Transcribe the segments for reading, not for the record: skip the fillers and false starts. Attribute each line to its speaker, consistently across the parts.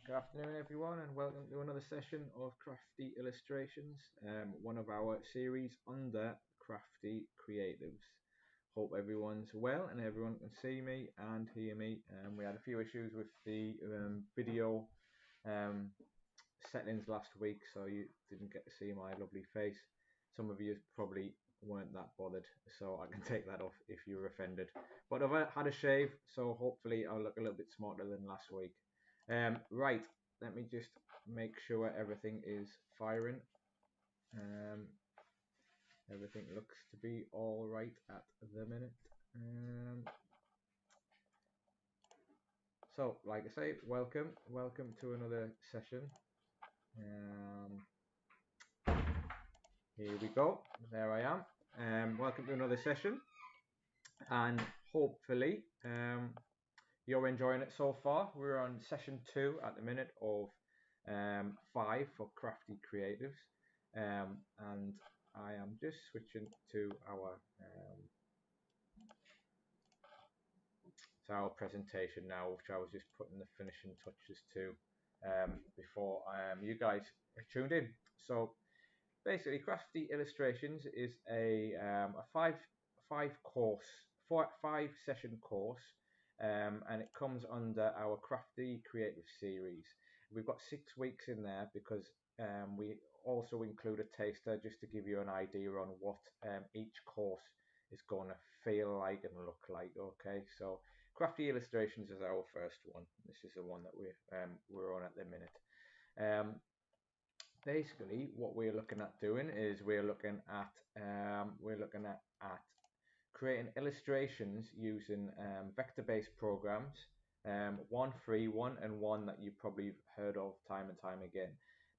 Speaker 1: Good afternoon, everyone, and welcome to another session of Crafty Illustrations, one of our series under Crafty Creatives. Hope everyone's well and everyone can see me and hear me. We had a few issues with the video um, settings last week, so you didn't get to see my lovely face. Some of you probably weren't that bothered, so I can take that off if you're offended. But I've had a shave, so hopefully I'll look a little bit smarter than last week. Right, let me just make sure everything is firing. Um, Everything looks to be all right at the minute. So, like I say, welcome to another session. Um, Here we go. There I am. Welcome to another session, and hopefully you're enjoying it so far. We're on session 2 at the minute of 5 for Crafty Creatives, and I am just switching to our presentation now, which I was just putting the finishing touches to before you guys tuned in. So basically, Crafty Illustrations is a five session course, and it comes under our Crafty Creative series. We've got 6 weeks in there because we also include a taster just to give you an idea on what each course is going to feel like and look like. Okay, so Crafty Illustrations is our first one. This is the one that we're on at the minute. Basically what we're looking at doing is we're looking at creating illustrations using vector-based programs, one free one and one that you've probably heard of time and time again.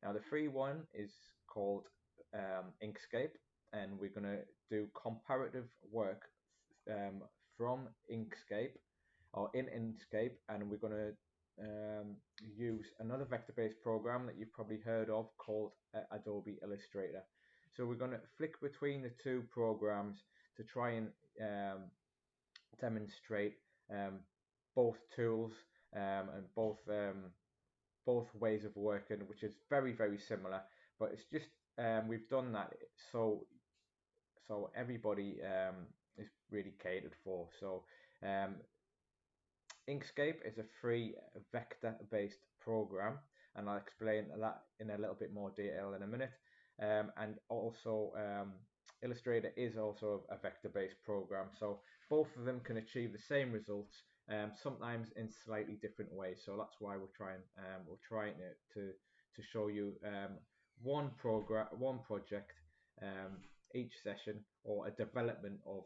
Speaker 1: Now the free one is called Inkscape, and we're going to do comparative work from Inkscape or in Inkscape, and we're going to use another vector-based program that you've probably heard of called Adobe Illustrator. So we're going to flick between the two programs to try and demonstrate both tools and both ways of working, which is very similar. But it's just we've done that so everybody is really catered for. So Inkscape is a free vector-based program, and I'll explain that in a little bit more detail in a minute. And also, Illustrator is also a vector-based program, so both of them can achieve the same results, sometimes in slightly different ways. So that's why we're trying to show you one project each session, or a development of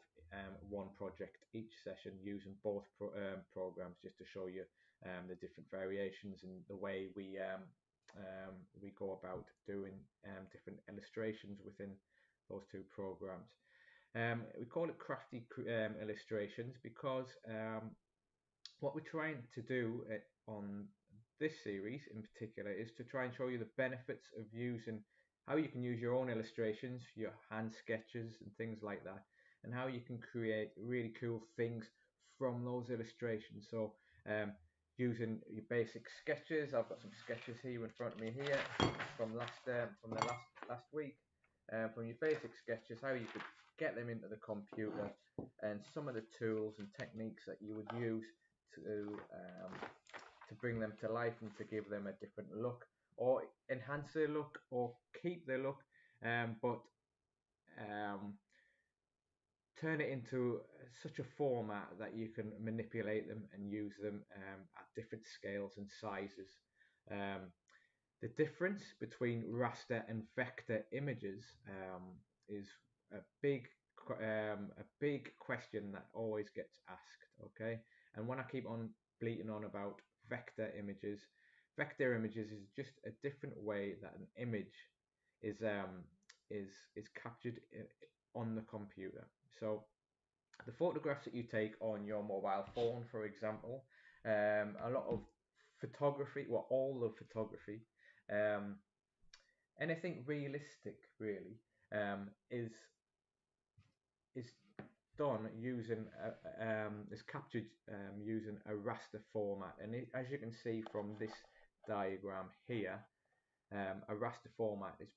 Speaker 1: one project each session using both programs, just to show you the different variations and the way we go about doing different illustrations within those two programs. We call it Crafty Illustrations because what we're trying to do on this series in particular is to try and show you the benefits of using how you can use your own illustrations, your hand sketches and things like that, and how you can create really cool things from those illustrations. So using your basic sketches, I've got some sketches here in front of me here from the last week. From your basic sketches, how you could get them into the computer, and some of the tools and techniques that you would use to bring them to life and to give them a different look, or enhance their look, or keep their look, but turn it into such a format that you can manipulate them and use them at different scales and sizes. The difference between raster and vector images is a big question that always gets asked. Okay, and when I keep on bleating on about vector images is just a different way that an image is captured on the computer. So the photographs that you take on your mobile phone, for example, a lot of photography, well, all of photography, anything realistic really, is done using is captured using a raster format. And as you can see from this diagram here, a raster format is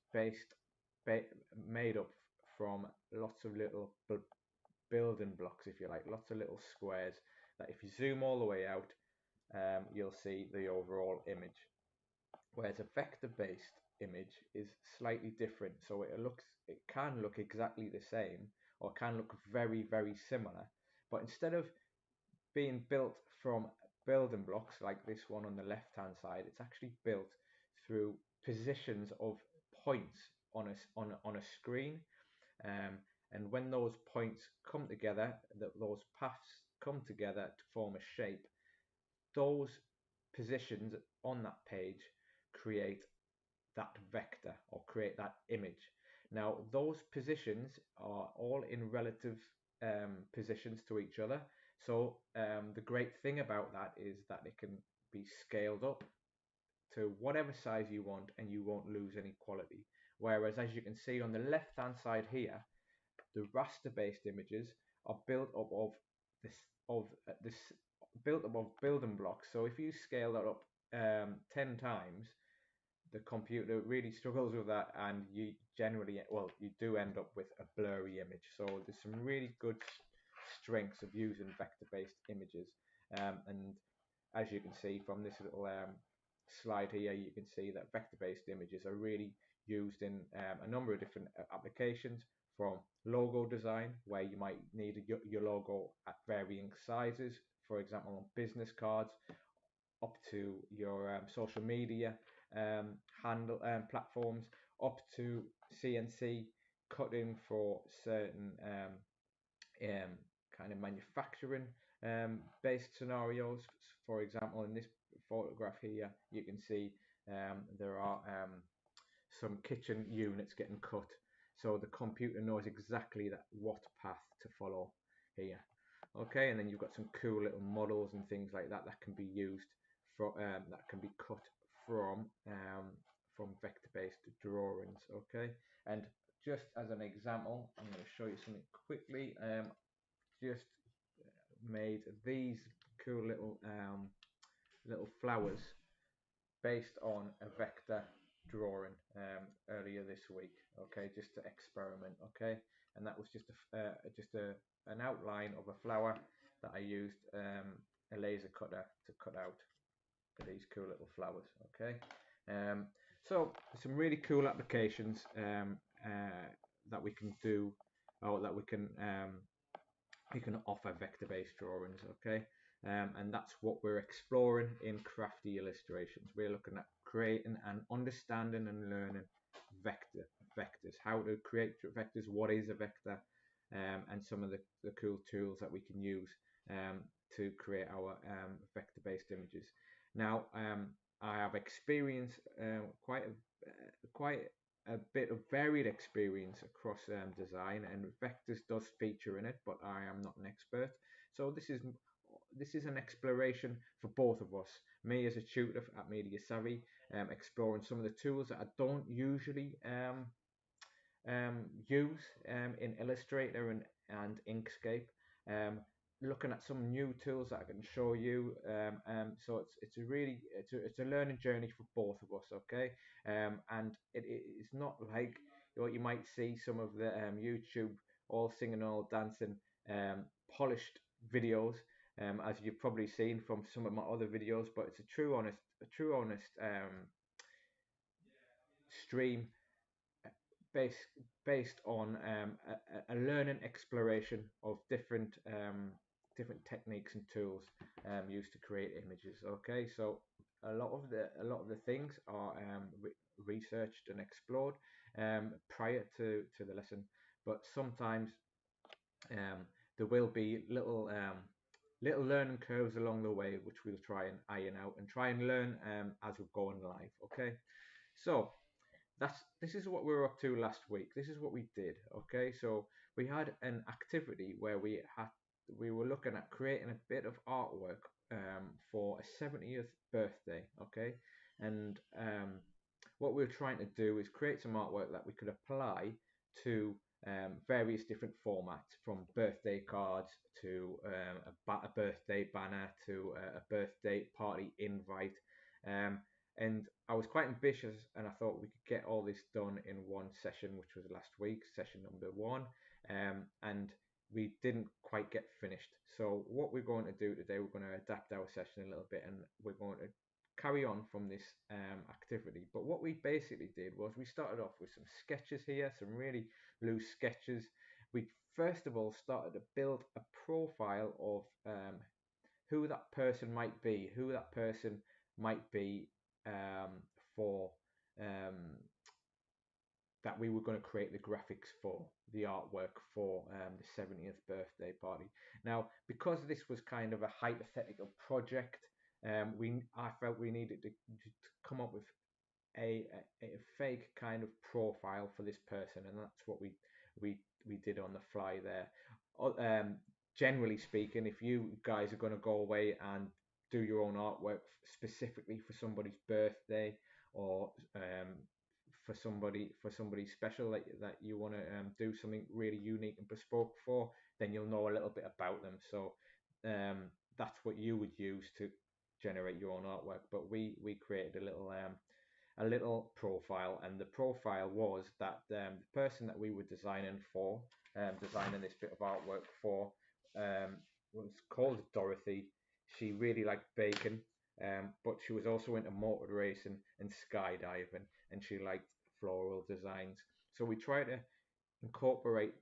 Speaker 1: made up from lots of little building blocks, if you like, lots of little squares that if you zoom all the way out, you'll see the overall image. Whereas a vector-based image is slightly different, so it can look exactly the same or can look very, very similar, but instead of being built from building blocks like this one on the left hand side, it's actually built through positions of points on a screen, um, and when those points come together, those paths come together to form a shape, those positions on that page create that vector or create that image. Now, those positions are all in relative positions to each other. So the great thing about that is that it can be scaled up to whatever size you want and you won't lose any quality. Whereas, as you can see on the left hand side here, the raster based images are built up of this built up of building blocks. So if you scale that up 10 times, the computer really struggles with that, and you generally, well, you do end up with a blurry image. So there's some really good strengths of using vector-based images, and as you can see from this little slide here, you can see that vector-based images are really used in a number of different applications, from logo design, where you might need your logo at varying sizes, for example on business cards, up to your social media handle platforms, up to CNC cutting for certain kind of manufacturing based scenarios. For example, in this photograph here, you can see there are some kitchen units getting cut, so the computer knows exactly what path to follow here. Okay, and then you've got some cool little models and things like that that can be used for that can be cut from vector-based drawings. Okay, and just as an example, I'm going to show you something quickly. Just made these cool little flowers based on a vector drawing earlier this week. Okay, just to experiment. Okay, and that was just an outline of a flower that I used a laser cutter to cut out these cool little flowers. Okay, so some really cool applications that we can do, or that we can offer vector-based drawings. Okay, and that's what we're exploring in Crafty Illustrations. We're looking at creating and understanding and learning vectors, how to create vectors, what is a vector, and some of the cool tools that we can use to create our vector-based images. Now, I have experienced quite a bit of varied experience across design, and vectors does feature in it, but I am not an expert. So this is an exploration for both of us. Me as a tutor at Media Savvy, exploring some of the tools that I don't usually use in Illustrator and Inkscape. Looking at some new tools that I can show you. So it's a learning journey for both of us. Okay, and it's not like what you might see some of the YouTube all singing, all dancing, polished videos, as you've probably seen from some of my other videos. But it's a true honest stream based on a learning exploration of different techniques and tools used to create images. Okay, so a lot of the things are researched and explored prior to the lesson, but sometimes there will be little learning curves along the way, which we'll try and iron out and try and learn as we're going live. Okay, so this is what we were up to last week. This is what we did. Okay, so we had an activity where we were looking at creating a bit of artwork for a 70th birthday. Okay, and what we were trying to do is create some artwork that we could apply to various different formats, from birthday cards to a birthday banner to a birthday party invite. And I was quite ambitious, and I thought we could get all this done in one session, which was last week, session number 1. And we didn't quite get finished. So what we're going to do today, we're going to adapt our session a little bit, and we're going to carry on from this activity. But what we basically did was we started off with some sketches here, some really loose sketches. We first of all started to build a profile of who that person might be, um, for um, that we were going to create the graphics for, the artwork for the 70th birthday party. Now, because this was kind of a hypothetical project, I felt we needed to come up with a fake kind of profile for this person, and that's what we we did on the fly there. Generally speaking, if you guys are going to go away and do your own artwork specifically for somebody's birthday, or for somebody special that you want to do something really unique and bespoke for, then you'll know a little bit about them. So that's what you would use to generate your own artwork. But we created a little profile, and the profile was that the person that we were designing this bit of artwork for, was called Dorothy. She really liked bacon, but she was also into motor racing and skydiving, and she liked floral designs. So we try to incorporate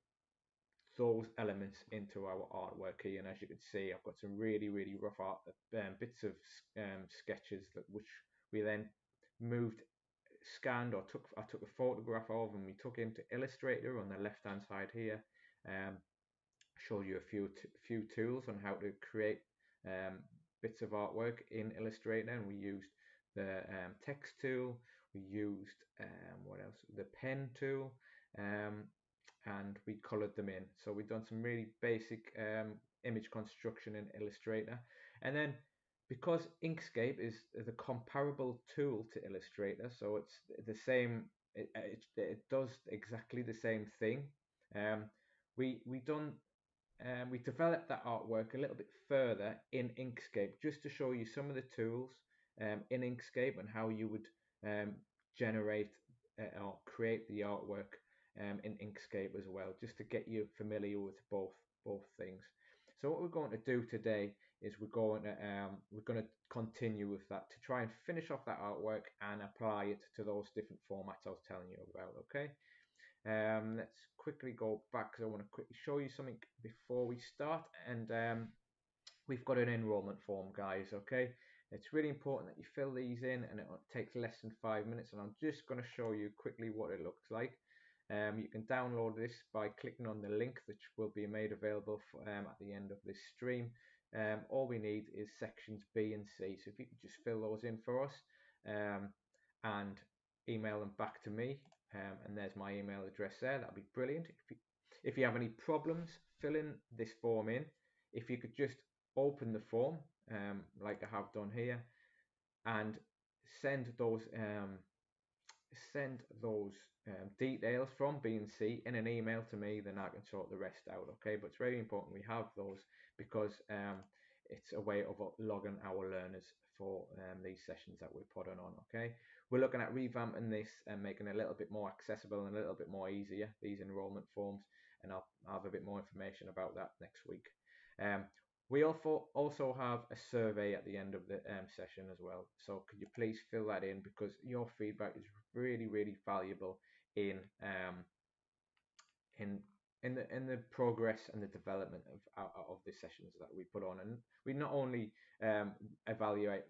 Speaker 1: those elements into our artwork here. And as you can see, I've got some really rough art, bits of sketches which we then moved, scanned, or I took a photograph of, and we took into Illustrator on the left hand side here. Show you a few tools on how to create bits of artwork in Illustrator, and we used the text tool, we used what else, the pen tool, and we colored them in. So we've done some really basic image construction in Illustrator. And then, because Inkscape is the comparable tool to Illustrator, so it's the same, it does exactly the same thing. We done We developed that artwork a little bit further in Inkscape, just to show you some of the tools in Inkscape and how you would generate or create the artwork in Inkscape as well, just to get you familiar with both things. So what we're going to do today is we're going to continue with that to try and finish off that artwork and apply it to those different formats I was telling you about. Okay. Let's quickly go back, because I want to quickly show you something before we start. And we've got an enrollment form, guys. Okay, it's really important that you fill these in, and it takes less than 5 minutes. And I'm just going to show you quickly what it looks like. You can download this by clicking on the link, which will be made available at the end of this stream. All we need is sections B and C. So if you could just fill those in for us, and email them back to me, and there's my email address there. That'd be brilliant. If you have any problems filling this form in, if you could just open the form, like I have done here, and send those details from B and C in an email to me, then I can sort the rest out. Okay, but it's very important we have those, because it's a way of logging our learners for these sessions that we're putting on. Okay, we're looking at revamping this and making it a little bit more accessible and a little bit more easier, these enrollment forms, and I'll have a bit more information about that next week. We also have a survey at the end of the session as well. So could you please fill that in, because your feedback is really valuable in the progress and the development of the sessions that we put on. And we not only evaluate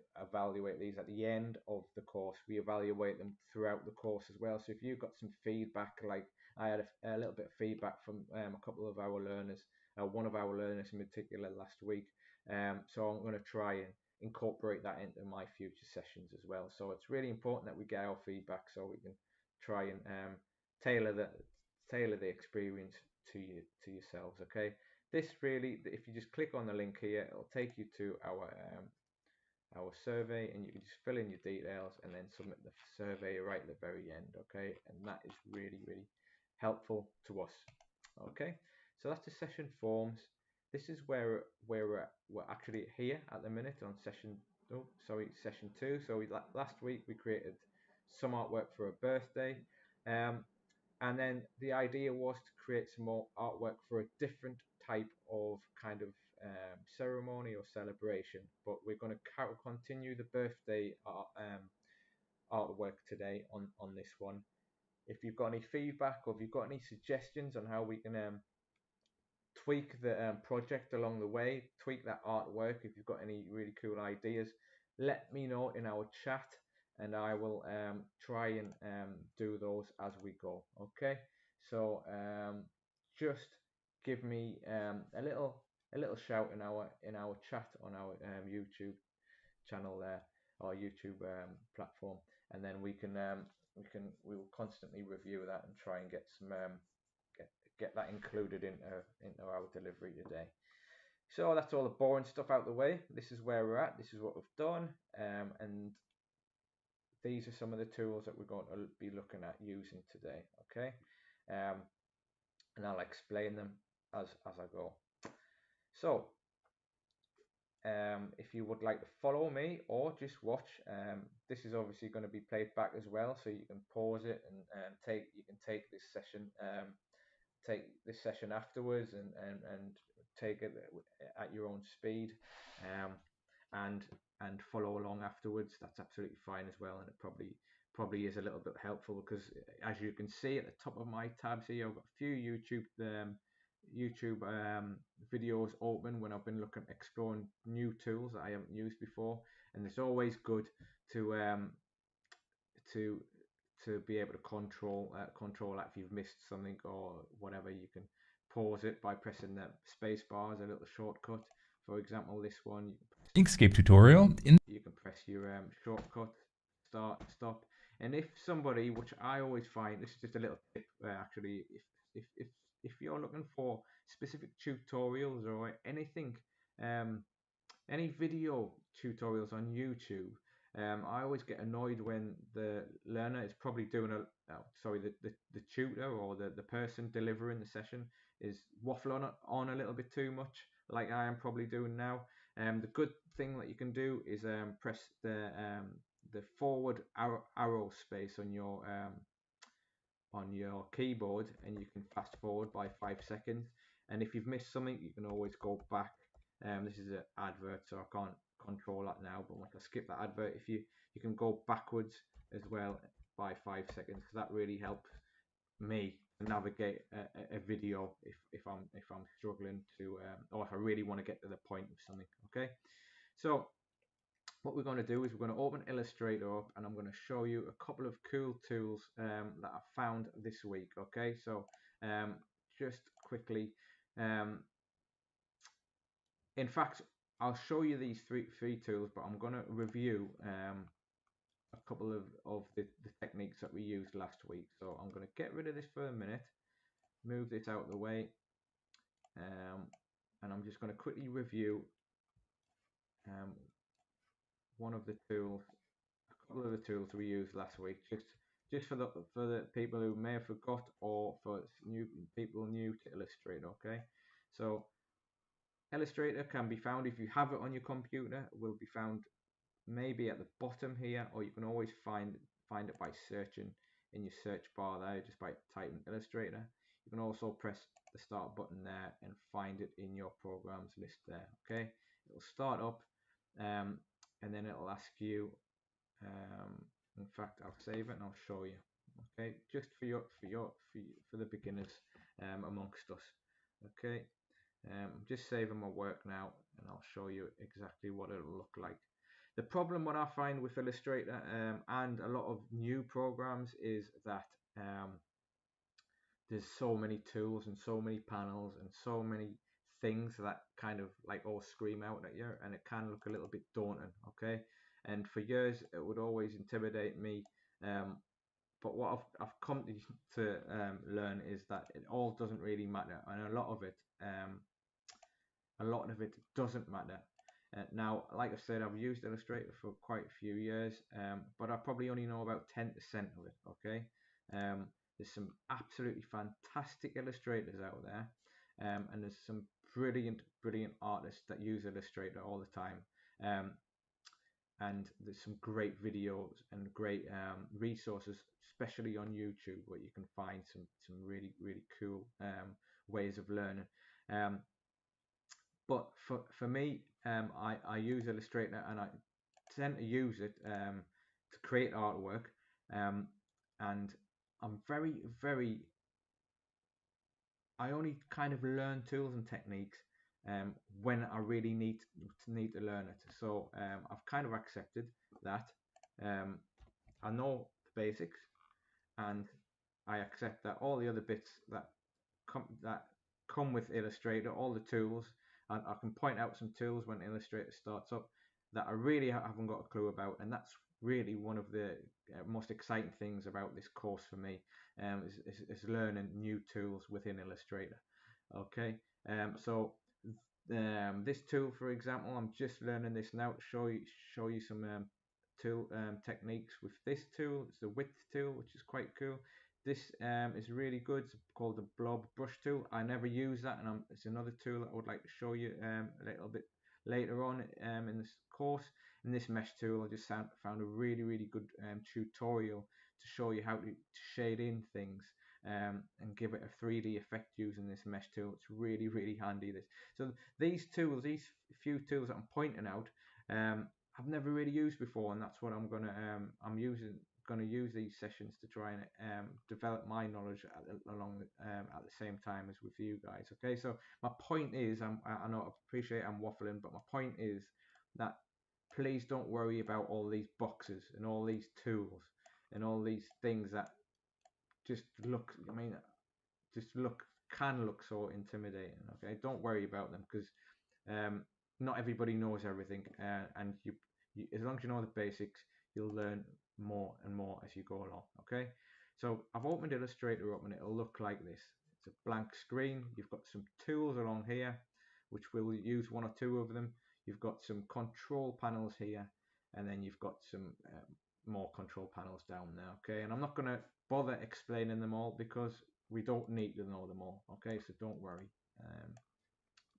Speaker 1: these at the end of the course, we evaluate them throughout the course as well. So if you've got some feedback, like I had a little bit of feedback from a couple of our learners, one of our learners in particular last week, so I'm going to try and incorporate that into my future sessions as well. So it's really important that we get our feedback, so we can try and tailor the experience to yourselves. Okay, this really, if you just click on the link here, it'll take you to our survey, and you can just fill in your details and then submit the survey right at the very end. Okay, and that is really helpful to us. Okay, so that's the session forms. This is where we're actually here at the minute on session session 2. So last week we created some artwork for a birthday, and then the idea was to create some more artwork for a different type of kind of ceremony or celebration. But we're going to continue the birthday artwork today on this one. If you've got any feedback or if you've got any suggestions on how we can tweak the project along the way, tweak that artwork, if you've got any really cool ideas, let me know in our chat, and I will try and do those as we go. Okay, so just give me a little shout in our chat on our YouTube channel there, or YouTube platform, and then we will constantly review that and try and get some get that included into our delivery today. So that's all the boring stuff out the way. This is where we're at. This is what we've done, and these are some of the tools that we're going to be looking at using today. Okay, and I'll explain them as I go. So if you would like to follow me or just watch, this is obviously going to be played back as well, so you can pause it and take this session afterwards and take it at your own speed, and follow along afterwards. That's absolutely fine as well, and it probably is a little bit helpful, because as you can see at the top of my tabs here, I've got a few YouTube videos open when I've been exploring new tools that I haven't used before, and it's always good to be able to control that. If you've missed something or whatever, you can pause it by pressing the space bar as a little shortcut. For example, this one,
Speaker 2: Inkscape tutorial.
Speaker 1: You can press your shortcut, start, stop. And if somebody, which I always find, this is just a little tip actually, if you're looking for specific tutorials or anything, any video tutorials on YouTube, I always get annoyed when the learner is probably doing the tutor or the person delivering the session is waffling on a little bit too much, like I am probably doing now. The good thing that you can do is press the forward arrow space on your keyboard, and you can fast forward by 5 seconds. And if you've missed something, you can always go back. This is an advert, so I can't control that now, but once I skip that advert, if you can go backwards as well by 5 seconds, because that really helps me navigate a video if I'm struggling to or if I really want to get to the point of something. Okay, so what we're going to do is we're going to open Illustrator up, and I'm going to show you a couple of cool tools that I found this week. Okay, so just quickly, in fact, I'll show you these three tools, but I'm going to review a couple of the techniques that we used last week. So I'm going to get rid of this for a minute, move this out of the way, and I'm just going to quickly review one of the tools, a couple of the tools we used last week, just for the people who may have forgot, or for people new to Illustrator. Okay, so Illustrator can be found, if you have it on your computer, will be found maybe at the bottom here, or you can always find it by searching in your search bar there, just by typing Illustrator. You can also press the start button there and find it in your programs list there. Okay, it'll start up, and then it'll ask you, in fact I'll save it and I'll show you. Okay, just for the beginners amongst us. Okay, I'm just saving my work now, and I'll show you exactly what it'll look like. The problem what I find with Illustrator and a lot of new programs is that there's so many tools and so many panels and so many things that kind of like all scream out at you, and it can look a little bit daunting. Okay, and for years it would always intimidate me, but what I've come to learn is that it all doesn't really matter, and a lot of it doesn't matter. Now, like I said, I've used Illustrator for quite a few years, but I probably only know about 10% of it. Okay, there's some absolutely fantastic illustrators out there, and there's some brilliant artists that use Illustrator all the time. and there's some great videos and great resources, especially on YouTube, where you can find some really cool ways of learning. But for me, I use Illustrator, and I tend to use it to create artwork, and I'm very I only kind of learn tools and techniques when I really need to learn it. So I've kind of accepted that. I know the basics, and I accept that all the other bits that come with Illustrator, all the tools, and I can point out some tools when Illustrator starts up that I really haven't got a clue about, and that's really one of the most exciting things about this course for me, is learning new tools within Illustrator. Okay, so this tool, for example, I'm just learning this now to show you some tool techniques with this tool. It's the width tool, which is quite cool. This is really good. It's called the blob brush tool. I never use that, and it's another tool that I would like to show you a little bit later on in this course. And this mesh tool, I just found a really good tutorial to show you how to shade in things and give it a 3D effect using this mesh tool. It's really handy. So these tools, these few tools that I'm pointing out, I've never really used before, and that's what I'm gonna use these sessions to try and develop my knowledge at the same time as with you guys. Okay, so my point is, I know I appreciate I'm waffling, but my point is that please don't worry about all these boxes and all these tools and all these things that just look, I mean, can look so intimidating. Okay, don't worry about them, because not everybody knows everything, and as long as you know the basics, you'll learn more and more as you go along. Okay, so I've opened Illustrator up, and it'll look like this. It's a blank screen. You've got some tools along here, which we'll use one or two of them. You've got some control panels here, and then you've got some more control panels down there. Okay, and I'm not going to bother explaining them all, because we don't need to know them all. Okay, so don't worry.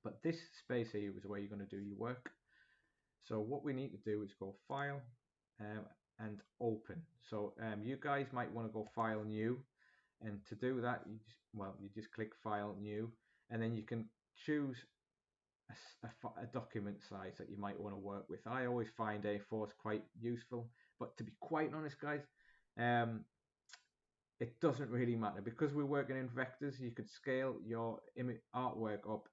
Speaker 1: But this space here is where you're going to do your work. So what we need to do is go File and Open. So you guys might want to go File New, and to do that, you just click File New, and then you can choose a document size that you might want to work with. I always find A4 is quite useful, but to be quite honest, guys, it doesn't really matter, because we're working in vectors. You could scale your artwork up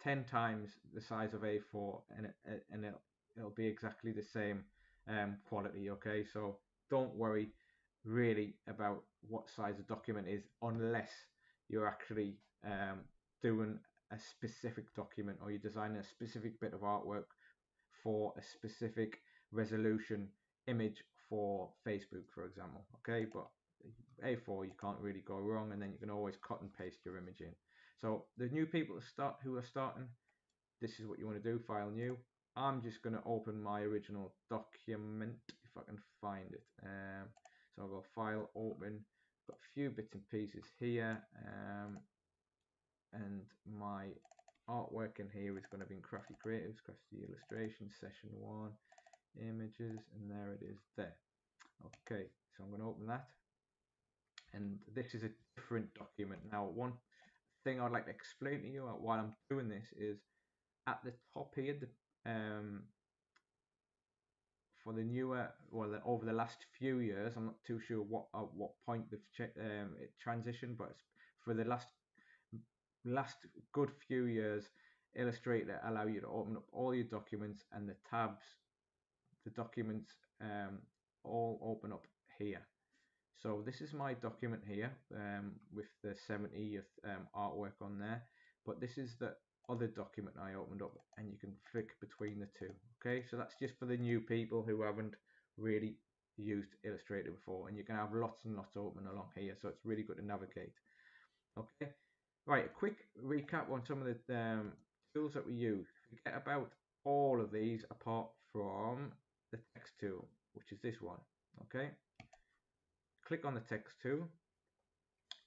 Speaker 1: 10 times the size of A4, and it'll be exactly the same quality. Okay, so don't worry really about what size the document is, unless you're actually doing a specific document, or you're designing a specific bit of artwork for a specific resolution image for Facebook, for example. Okay, but A4, you can't really go wrong, and then you can always cut and paste your image in. So the new people who are starting, this is what you want to do: File New. I'm just going to open my original document if I can find it. So I'll go File, Open. Got a few bits and pieces here, and my artwork in here is going to be in Crafty Creatives, Crafty Illustrations, Session 1, Images, and there it is there. Okay, so I'm going to open that, and this is a different document. Now, one thing I'd like to explain to you while I'm doing this is, at the top here, for the newer, well, over the last few years, I'm not too sure what point they've it transitioned, but for the last good few years, Illustrator allow you to open up all your documents, and the tabs, the documents all open up here. So this is my document here with the 70th artwork on there, but this is the other document I opened up, and you can flick between the two. Okay, so that's just for the new people who haven't really used Illustrator before, and you can have lots and lots open along here, so it's really good to navigate. Okay, right, a quick recap on some of the tools that we use. Forget about all of these apart from the text tool, which is this one. Okay, click on the text tool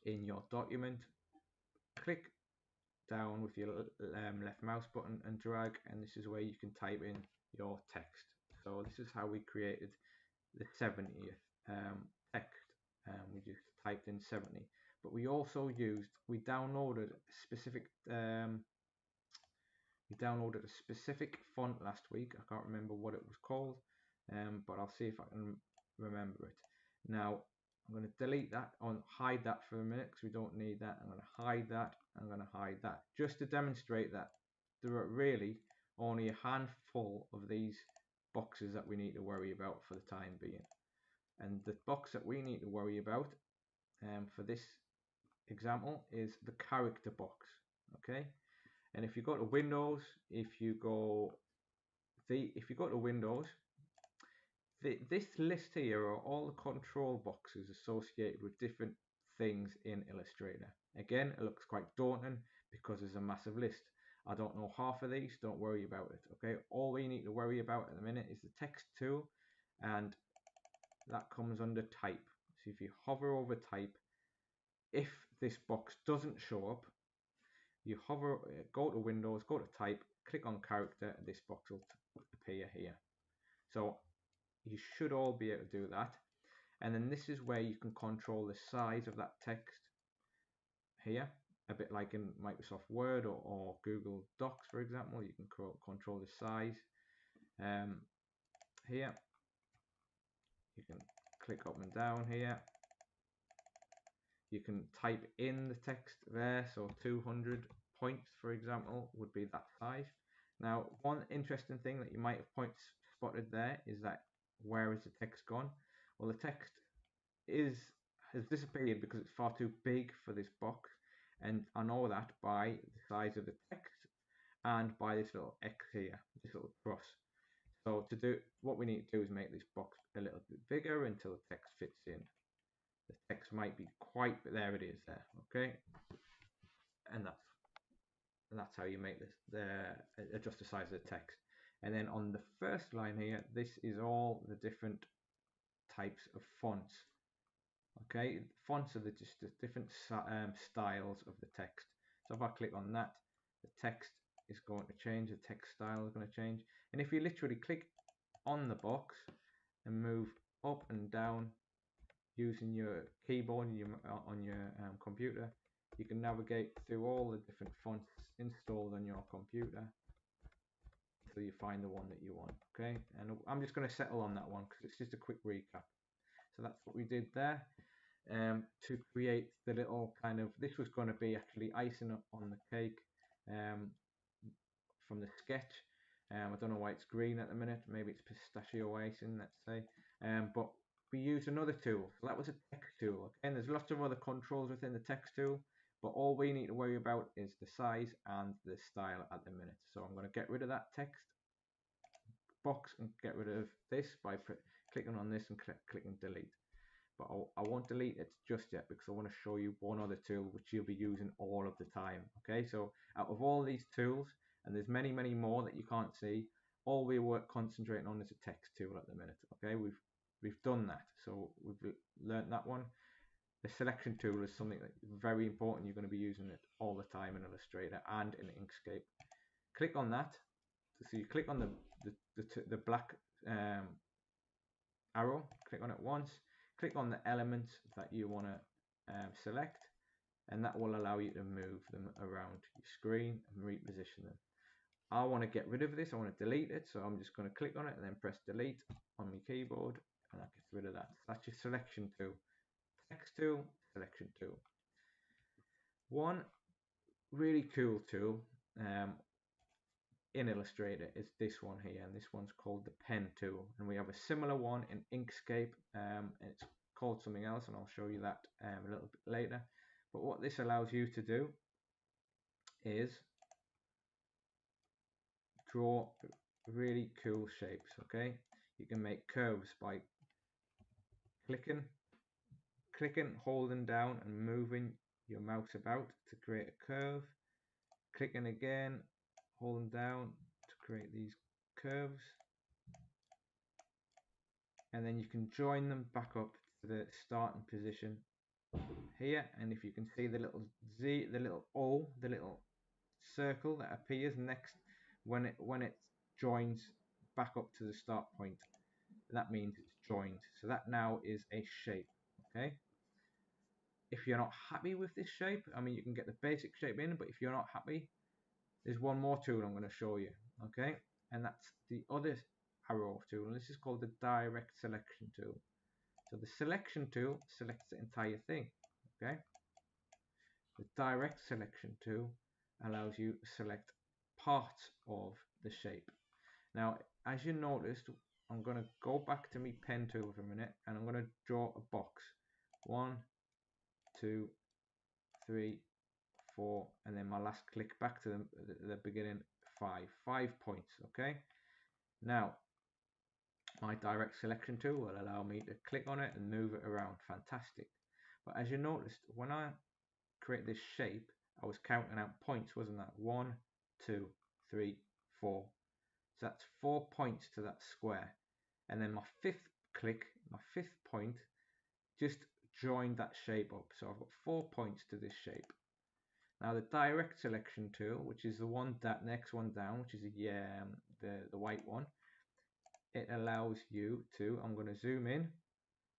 Speaker 1: in your document, click down with your left mouse button and drag, and this is where you can type in your text. So this is how we created the 70th text. We just typed in 70, but we also downloaded a specific font last week. I can't remember what it was called, but I'll see if I can remember it. Now I'm going to delete that, hide that for a minute because we don't need that. I'm going to hide that. I'm going to hide that just to demonstrate that there are really only a handful of these boxes that we need to worry about for the time being. And the box that we need to worry about for this example is the character box. Okay, and if you go to Windows, if you go to Windows, this list here are all the control boxes associated with different things in Illustrator. Again, it looks quite daunting because there's a massive list. I don't know half of these, don't worry about it. Okay, all we need to worry about at the minute is the text tool, and that comes under type. So if you hover over type, if this box doesn't show up, you hover, go to Windows, go to type, click on character, and this box will appear here. So you should all be able to do that. And then this is where you can control the size of that text here, a bit like in Microsoft Word or Google Docs, for example. You can control the size here. You can click up and down here. You can type in the text there, so 200 points, for example, would be that size. Now, one interesting thing that you might have spotted there is that where is the text gone? Well, the text has disappeared because it's far too big for this box, and I know that by the size of the text and by this little X here, this little cross. So what we need to do is make this box a little bit bigger until the text fits in. The text might be quite, but there it is there. Okay, and that's how you make this adjust the size of the text. And then on the first line here, this is all the different types of fonts. Okay, fonts are just the different styles of the text. So if I click on that, the text is going to change, the text style is going to change. And if you literally click on the box and move up and down using your keyboard on your computer, you can navigate through all the different fonts installed on your computer until you find the one that you want. Okay, and I'm just going to settle on that one because it's just a quick recap. So that's what we did there. To create the little kind of, this was going to be actually icing up on the cake from the sketch. I don't know why it's green at the minute, maybe it's pistachio icing, let's say, but we used another tool. So that was a text tool. Again, there's lots of other controls within the text tool, but all we need to worry about is the size and the style at the minute. So I'm going to get rid of that text box and get rid of this by clicking on this and clicking delete. But I won't delete it just yet because I want to show you one other tool which you'll be using all of the time. Okay, so out of all these tools, and there's many more that you can't see, all we were concentrating on is a text tool at the minute. Okay, we've done that, so we've learned that one. The selection tool is something that's very important. You're going to be using it all the time in Illustrator and in Inkscape. Click on that. So you click on the black arrow, click on it once, click on the elements that you want to select, and that will allow you to move them around your screen and reposition them. I want to get rid of this, I want to delete it, so I'm just going to click on it and then press delete on my keyboard, and that gets rid of that. That's your selection tool. Text tool, selection tool. One really cool tool in Illustrator is this one here, and this one's called the pen tool, and we have a similar one in Inkscape. It's called something else, and I'll show you that a little bit later. But what this allows you to do is draw really cool shapes. Okay, you can make curves by clicking, holding down and moving your mouse about to create a curve, clicking again, holding down to create these curves, and then you can join them back up to the starting position here. And if you can see the little Z, the little O, the little circle that appears next when it joins back up to the start point. And that means it's joined. So that now is a shape. Okay. If you're not happy with this shape, I mean, you can get the basic shape in, but if you're not happy, there's one more tool I'm going to show you. Okay. And that's the other arrow tool. And this is called the direct selection tool. So the selection tool selects the entire thing. Okay. The direct selection tool allows you to select parts of the shape. Now, as you noticed, I'm going to go back to my pen tool for a minute and I'm going to draw a box. 1, 2, 3, 4, and then my last click back to the beginning, 5 points. Okay. Now, my direct selection tool will allow me to click on it and move it around. Fantastic. But as you noticed, when I create this shape, I was counting out points, wasn't that? 1, 2, 3, 4. So that's 4 points to that square. And then my fifth click, my fifth point, just joined that shape up. So I've got 4 points to this shape. Now the direct selection tool, which is the one that next one down, which is the white one, it allows you to, I'm going to zoom in.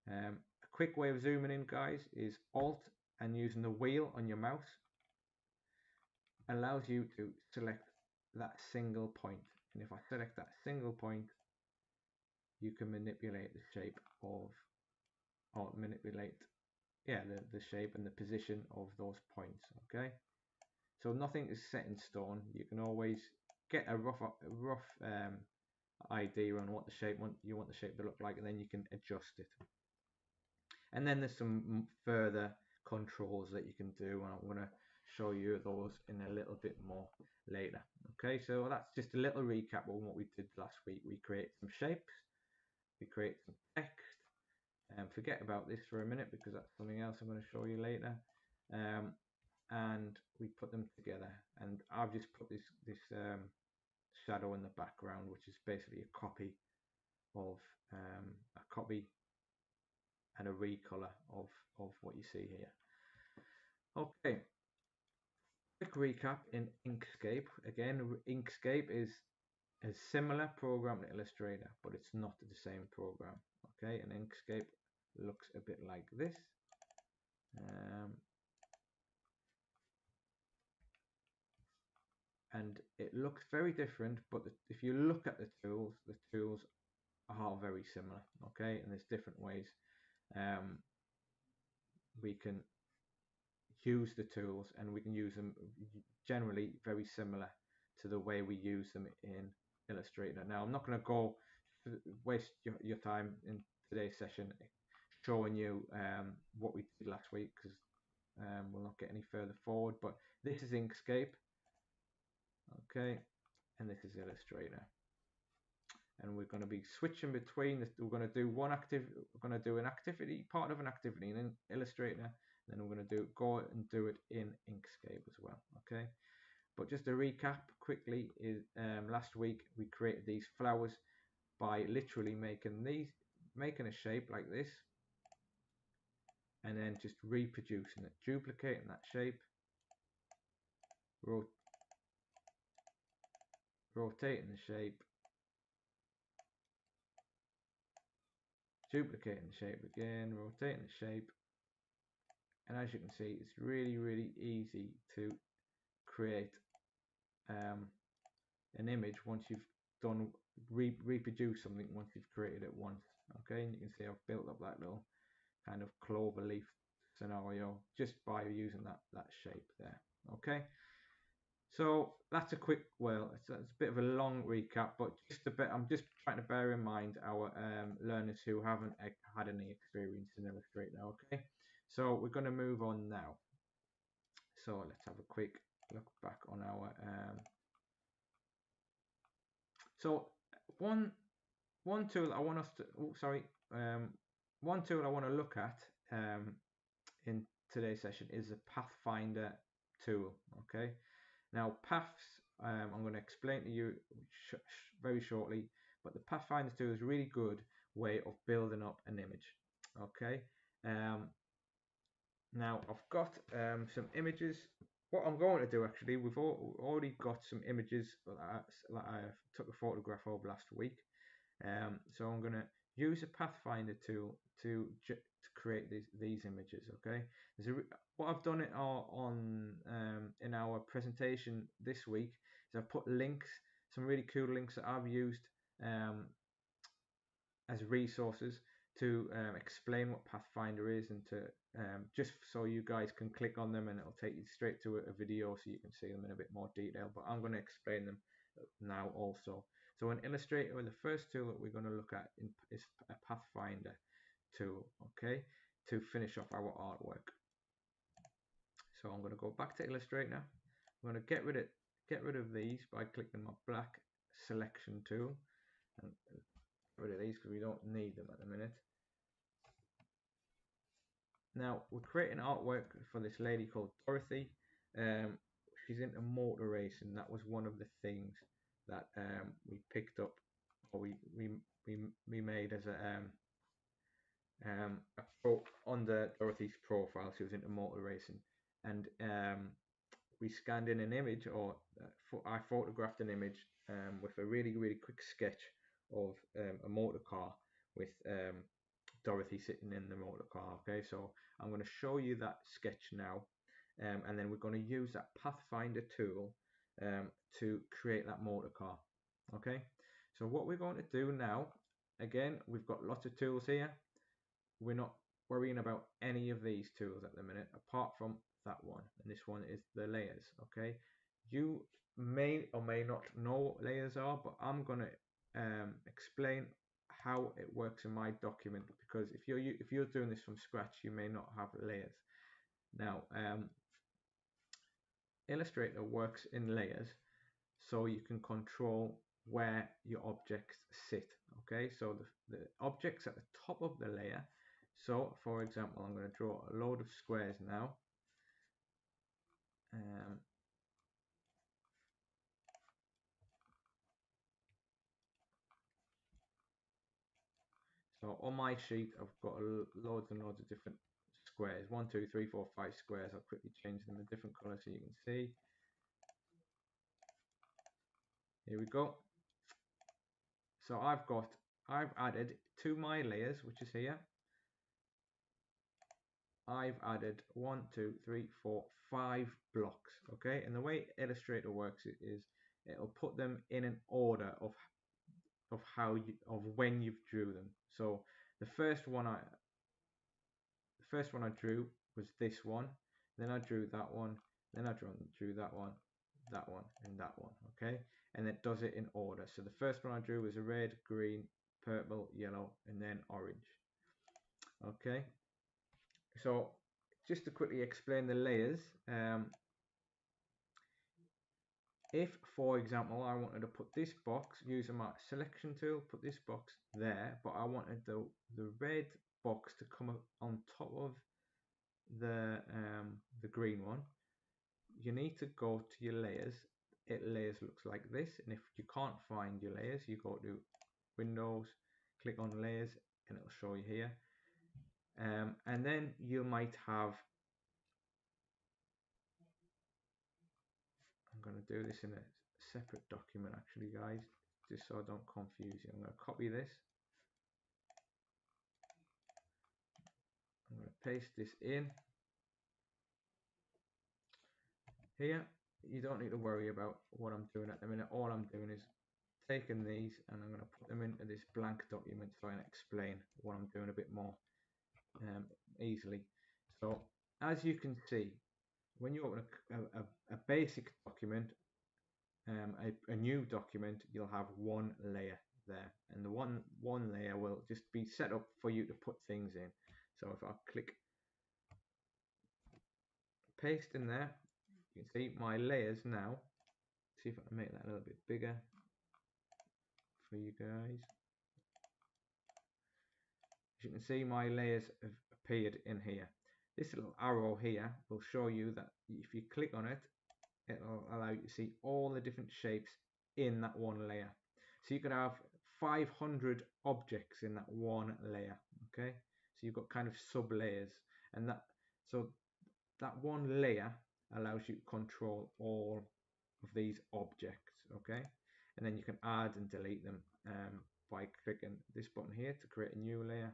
Speaker 1: A quick way of zooming in, guys, is Alt and using the wheel on your mouse allows you to select that single point. And if I select that single point, you can manipulate the shape of, or manipulate, the shape and the position of those points. Okay, so nothing is set in stone. You can always get a rough idea on what the shape you want the shape to look like, and then you can adjust it. And then there's some further controls that you can do, and I'm going to show you those in a little bit more later. Okay, so that's just a little recap on what we did last week. We created some shapes, we created some text, and forget about this for a minute because that's something else I'm going to show you later. And we put them together, and I've just put this shadow in the background, which is basically a copy of and a recolor of what you see here. Okay, quick recap in Inkscape. Again, Inkscape is a similar program to Illustrator, but it's not the same program. Okay, and Inkscape looks a bit like this. And it looks very different, but if you look at the tools are very similar. Okay, and there's different ways we can use the tools, and we can use them generally very similar to the way we use them in Illustrator. Now, I'm not going to go waste your time in today's session showing you what we did last week, because we'll not get any further forward, but this is Inkscape. Okay, and this is Illustrator, and we're going to be switching between we're going to do an activity, part of an activity in Illustrator, and then we're going to go and do it in Inkscape as well. Okay, but just to recap quickly, is last week we created these flowers by literally making a shape like this, and then just reproducing it, duplicating that shape, rotating the shape, duplicating the shape again, rotating the shape, and as you can see, it's really easy to create an image once you've done reproduce something once you've created it once. Okay, and you can see I've built up that little kind of clover leaf scenario just by using that shape there. Okay, so that's a quick, it's a bit of a long recap, but I'm just trying to bear in mind our learners who haven't had any experience in Illustrator. Okay, so we're going to move on now. So let's have a quick look back on our so one tool I want us to one tool I want to look at in today's session is the Pathfinder tool. Okay, now paths I'm going to explain to you very shortly, but the Pathfinder tool is a really good way of building up an image. Okay, now I've got some images. What I'm going to do, actually, we've already got some images that I took a photograph of last week. So I'm going to use a pathfinder tool to create these images. Okay, what I've done it on in our presentation this week is I've put links, some really cool links that I've used as resources to explain what Pathfinder is, and to just so you guys can click on them and it'll take you straight to a video so you can see them in a bit more detail. But I'm going to explain them now also. So in Illustrator, the first tool that we're going to look at is a Pathfinder tool, okay, to finish off our artwork. So I'm going to go back to Illustrator. I'm going to get rid of these by clicking my black selection tool and get rid of these because we don't need them at the minute. Now we're creating artwork for this lady called Dorothy. She's into motor racing. That was one of the things that we picked up, or we made as a under Dorothy's profile. She was into motor racing, and we scanned in an image, or I photographed an image with a really quick sketch of a motor car with Dorothy sitting in the motor car. Okay, so I'm going to show you that sketch now, and then we're going to use that Pathfinder tool to create that motor car. Okay, so what we're going to do now, again, we've got lots of tools here. We're not worrying about any of these tools at the minute, apart from that one, and this one is the layers. Okay, you may or may not know what layers are, but I'm going to explain how it works in my document, because if you're doing this from scratch, you may not have layers. Now Illustrator works in layers, so you can control where your objects sit. Okay, so the objects at the top of the layer. So for example, I'm going to draw a load of squares now. So on my sheet, I've got loads and loads of different squares. 1, 2, 3, 4, 5 squares. I'll quickly change them a different color so you can see. Here we go. So I've added to my layers, which is here. I've added 1, 2, 3, 4, 5 blocks. Okay, and the way Illustrator works is it'll put them in an order of when you've drew them. So the first one I drew was this one, then I drew that one, then I drew that one, and that one. Okay, and it does it in order. So the first one I drew was a red, green, purple, yellow, and then orange. Okay, so just to quickly explain the layers, if for example I wanted to put this box using my selection tool, put this box there, but I wanted the red box to come on top of the green one, you need to go to your layers. Layers looks like this, and if you can't find your layers, you go to Windows, click on layers, and it'll show you here. And then you might have, I'm going to do this in a separate document actually, guys, just so I don't confuse you. I'm going to copy this, I'm going to paste this in here. You don't need to worry about what I'm doing at the minute. All I'm doing is taking these and I'm going to put them into this blank document so I can explain what I'm doing a bit more easily. So as you can see, when you open a basic document, a new document, you'll have one layer there, and the one layer will just be set up for you to put things in. So if I click paste in there, you can see my layers now. See if I can make that a little bit bigger for you guys. As you can see, my layers have appeared in here. This little arrow here will show you that if you click on it, it'll allow you to see all the different shapes in that one layer. So you could have 500 objects in that one layer. Okay, so you've got kind of sub layers, and that one layer allows you to control all of these objects. Okay, and then you can add and delete them by clicking this button here to create a new layer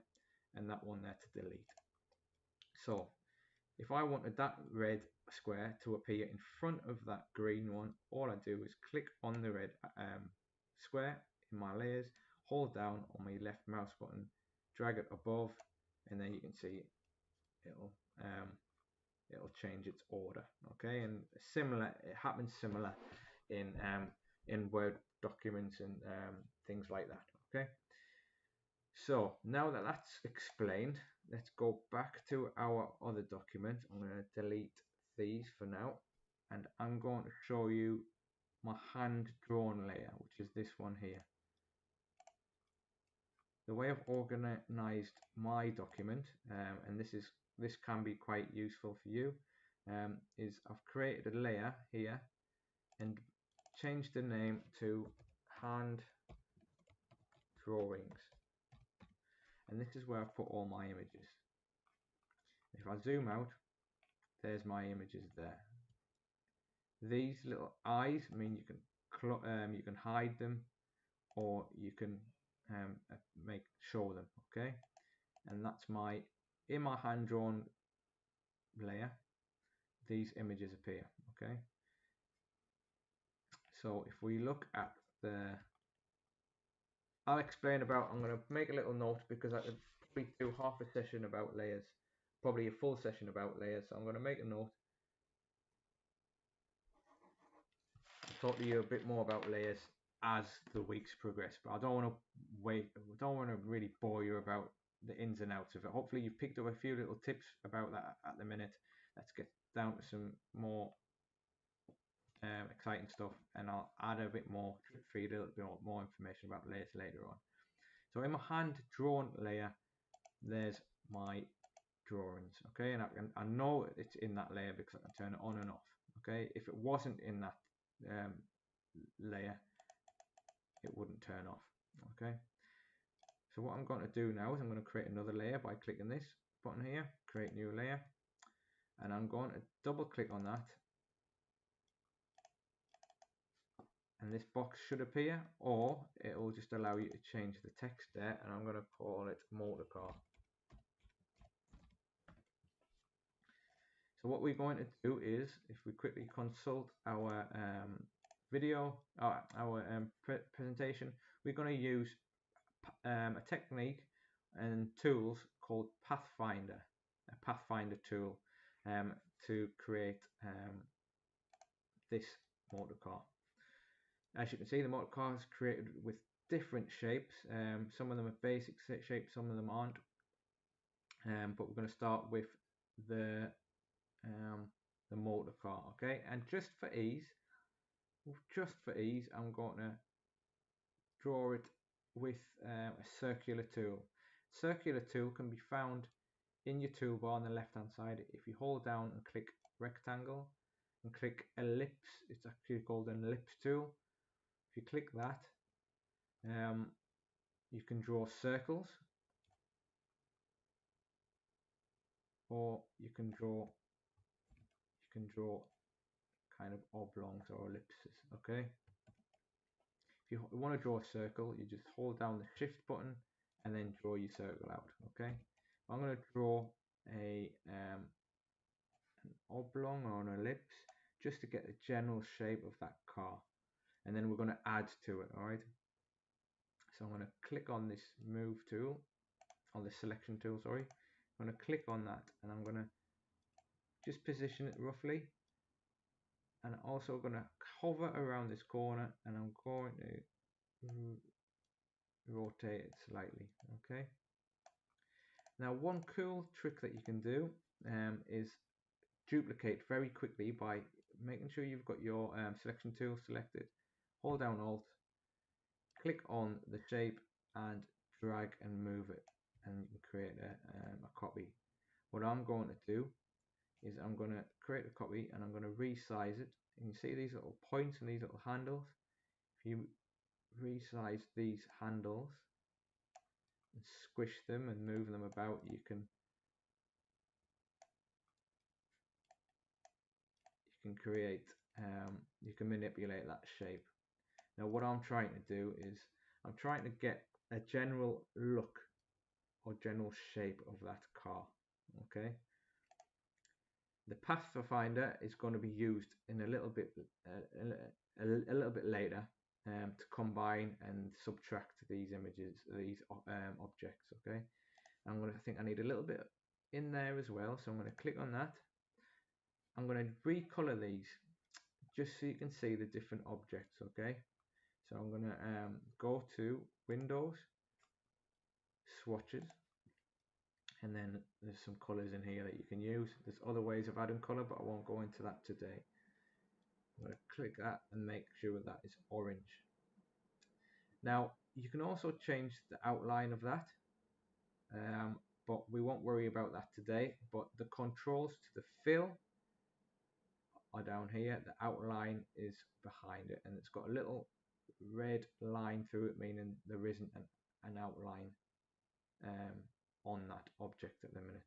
Speaker 1: and that one there to delete. So if I wanted that red square to appear in front of that green one, all I do is click on the red square in my layers, hold down on my left mouse button, drag it above, and then you can see it'll change its order. Okay, and it happens similar in Word documents and things like that. Okay, so now that that's explained, let's go back to our other document. I'm going to delete these for now, and I'm going to show you my hand drawn layer, which is this one here. The way I've organized my document, and this can be quite useful for you, is I've created a layer here and changed the name to hand drawings, and this is where I put all my images. If I zoom out, there's my images there. These little eyes mean you can hide them, or you can show them. Okay, and that's in my hand drawn layer. These images appear. Okay, so if we look at I'll explain about. I'm going to make a little note because I could probably do half a session about layers, probably a full session about layers. So I'm going to make a note. Talk to you a bit more about layers as the weeks progress, but I don't want to really bore you about the ins and outs of it. Hopefully you've picked up a few little tips about that at the minute. Let's get down to some more exciting stuff, and I'll add a bit more, feed a little bit more information about layers later on. So in my hand drawn layer, there's my drawings. Okay, and I know it's in that layer because I can turn it on and off. Okay, if it wasn't in that layer, it wouldn't turn off. Okay, so what I'm going to do now is I'm going to create another layer by clicking this button here, create new layer, and I'm going to double click on that, and this box should appear, or it will just allow you to change the text there, and I'm going to call it motor car. So what we're going to do is, if we quickly consult our presentation, we're going to use a technique and tools called Pathfinder, a Pathfinder tool, to create this motor car. As you can see, the motor car is created with different shapes. Some of them are basic shapes, some of them aren't. But we're going to start with the motor car. Okay, and just for ease, I'm going to draw it with a circular tool. Circular tool can be found in your toolbar on the left hand side. If you hold down and click rectangle and click ellipse, it's actually called an ellipse tool. If you click that, you can draw circles, or you can draw kind of oblongs or ellipses. Okay, if you want to draw a circle, you just hold down the shift button and then draw your circle out. Okay, I'm going to draw an oblong or an ellipse just to get the general shape of that car, and then we're going to add to it. All right, so I'm going to click on this move tool, on the selection tool, sorry. I'm going to click on that, and I'm going to just position it roughly, and I'm also going to hover around this corner, and I'm going to rotate it slightly. Okay, now one cool trick that you can do is duplicate very quickly by making sure you've got your selection tool selected, hold down Alt, click on the shape and drag and move it, and you can create a copy. What I'm going to do is I'm going to create a copy, and I'm going to resize it. And you see these little points and these little handles. If you resize these handles and squish them and move them about, you can create, you can manipulate that shape. Now what I'm trying to do is I'm trying to get a general look or general shape of that car. Okay, the pathfinder is going to be used in a little bit a little bit later to combine and subtract these images, these objects. Okay, I think I need a little bit in there as well, so I'm going to click on that. I'm going to recolor these just so you can see the different objects. Okay, so I'm going to go to Windows, Swatches, and then there's some colors in here that you can use. There's other ways of adding color, but I won't go into that today. I'm going to click that and make sure that is orange. Now you can also change the outline of that, but we won't worry about that today. But the controls to the fill are down here. The outline is behind it, and it's got a little red line through it, meaning there isn't an outline on that object at the minute.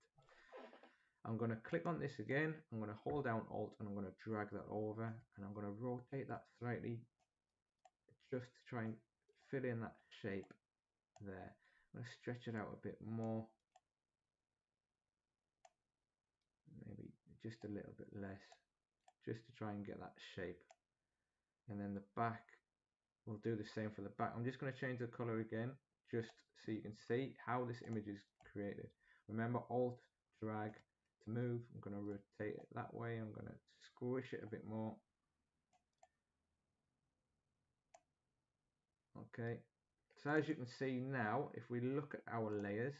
Speaker 1: I'm going to click on this again. I'm going to hold down Alt and I'm going to drag that over, and I'm going to rotate that slightly just to try and fill in that shape there. I'm going to stretch it out a bit more, maybe just a little bit less, just to try and get that shape. And then the back, we'll do the same for the back. I'm just going to change the color again just so you can see how this image is created. Remember, Alt, drag to move. I'm going to rotate it that way. I'm going to squish it a bit more. Okay, so as you can see now, if we look at our layers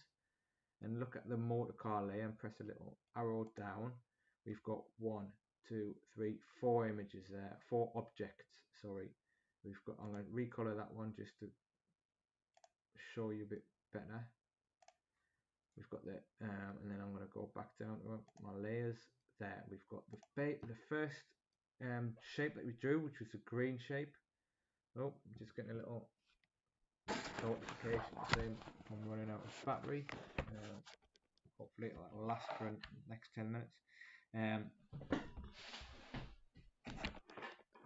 Speaker 1: and look at the motor car layer and press a little arrow down, we've got 1, 2, 3, 4 images there, 4 objects, sorry. I'm going to recolor that one just to show you a bit better. We've got the and then I'm going to go back down to my layers. There we've got the first shape that we drew, which was a green shape. Oh, I'm just getting a little notification saying I'm running out of battery. Hopefully it will last for the next 10 minutes.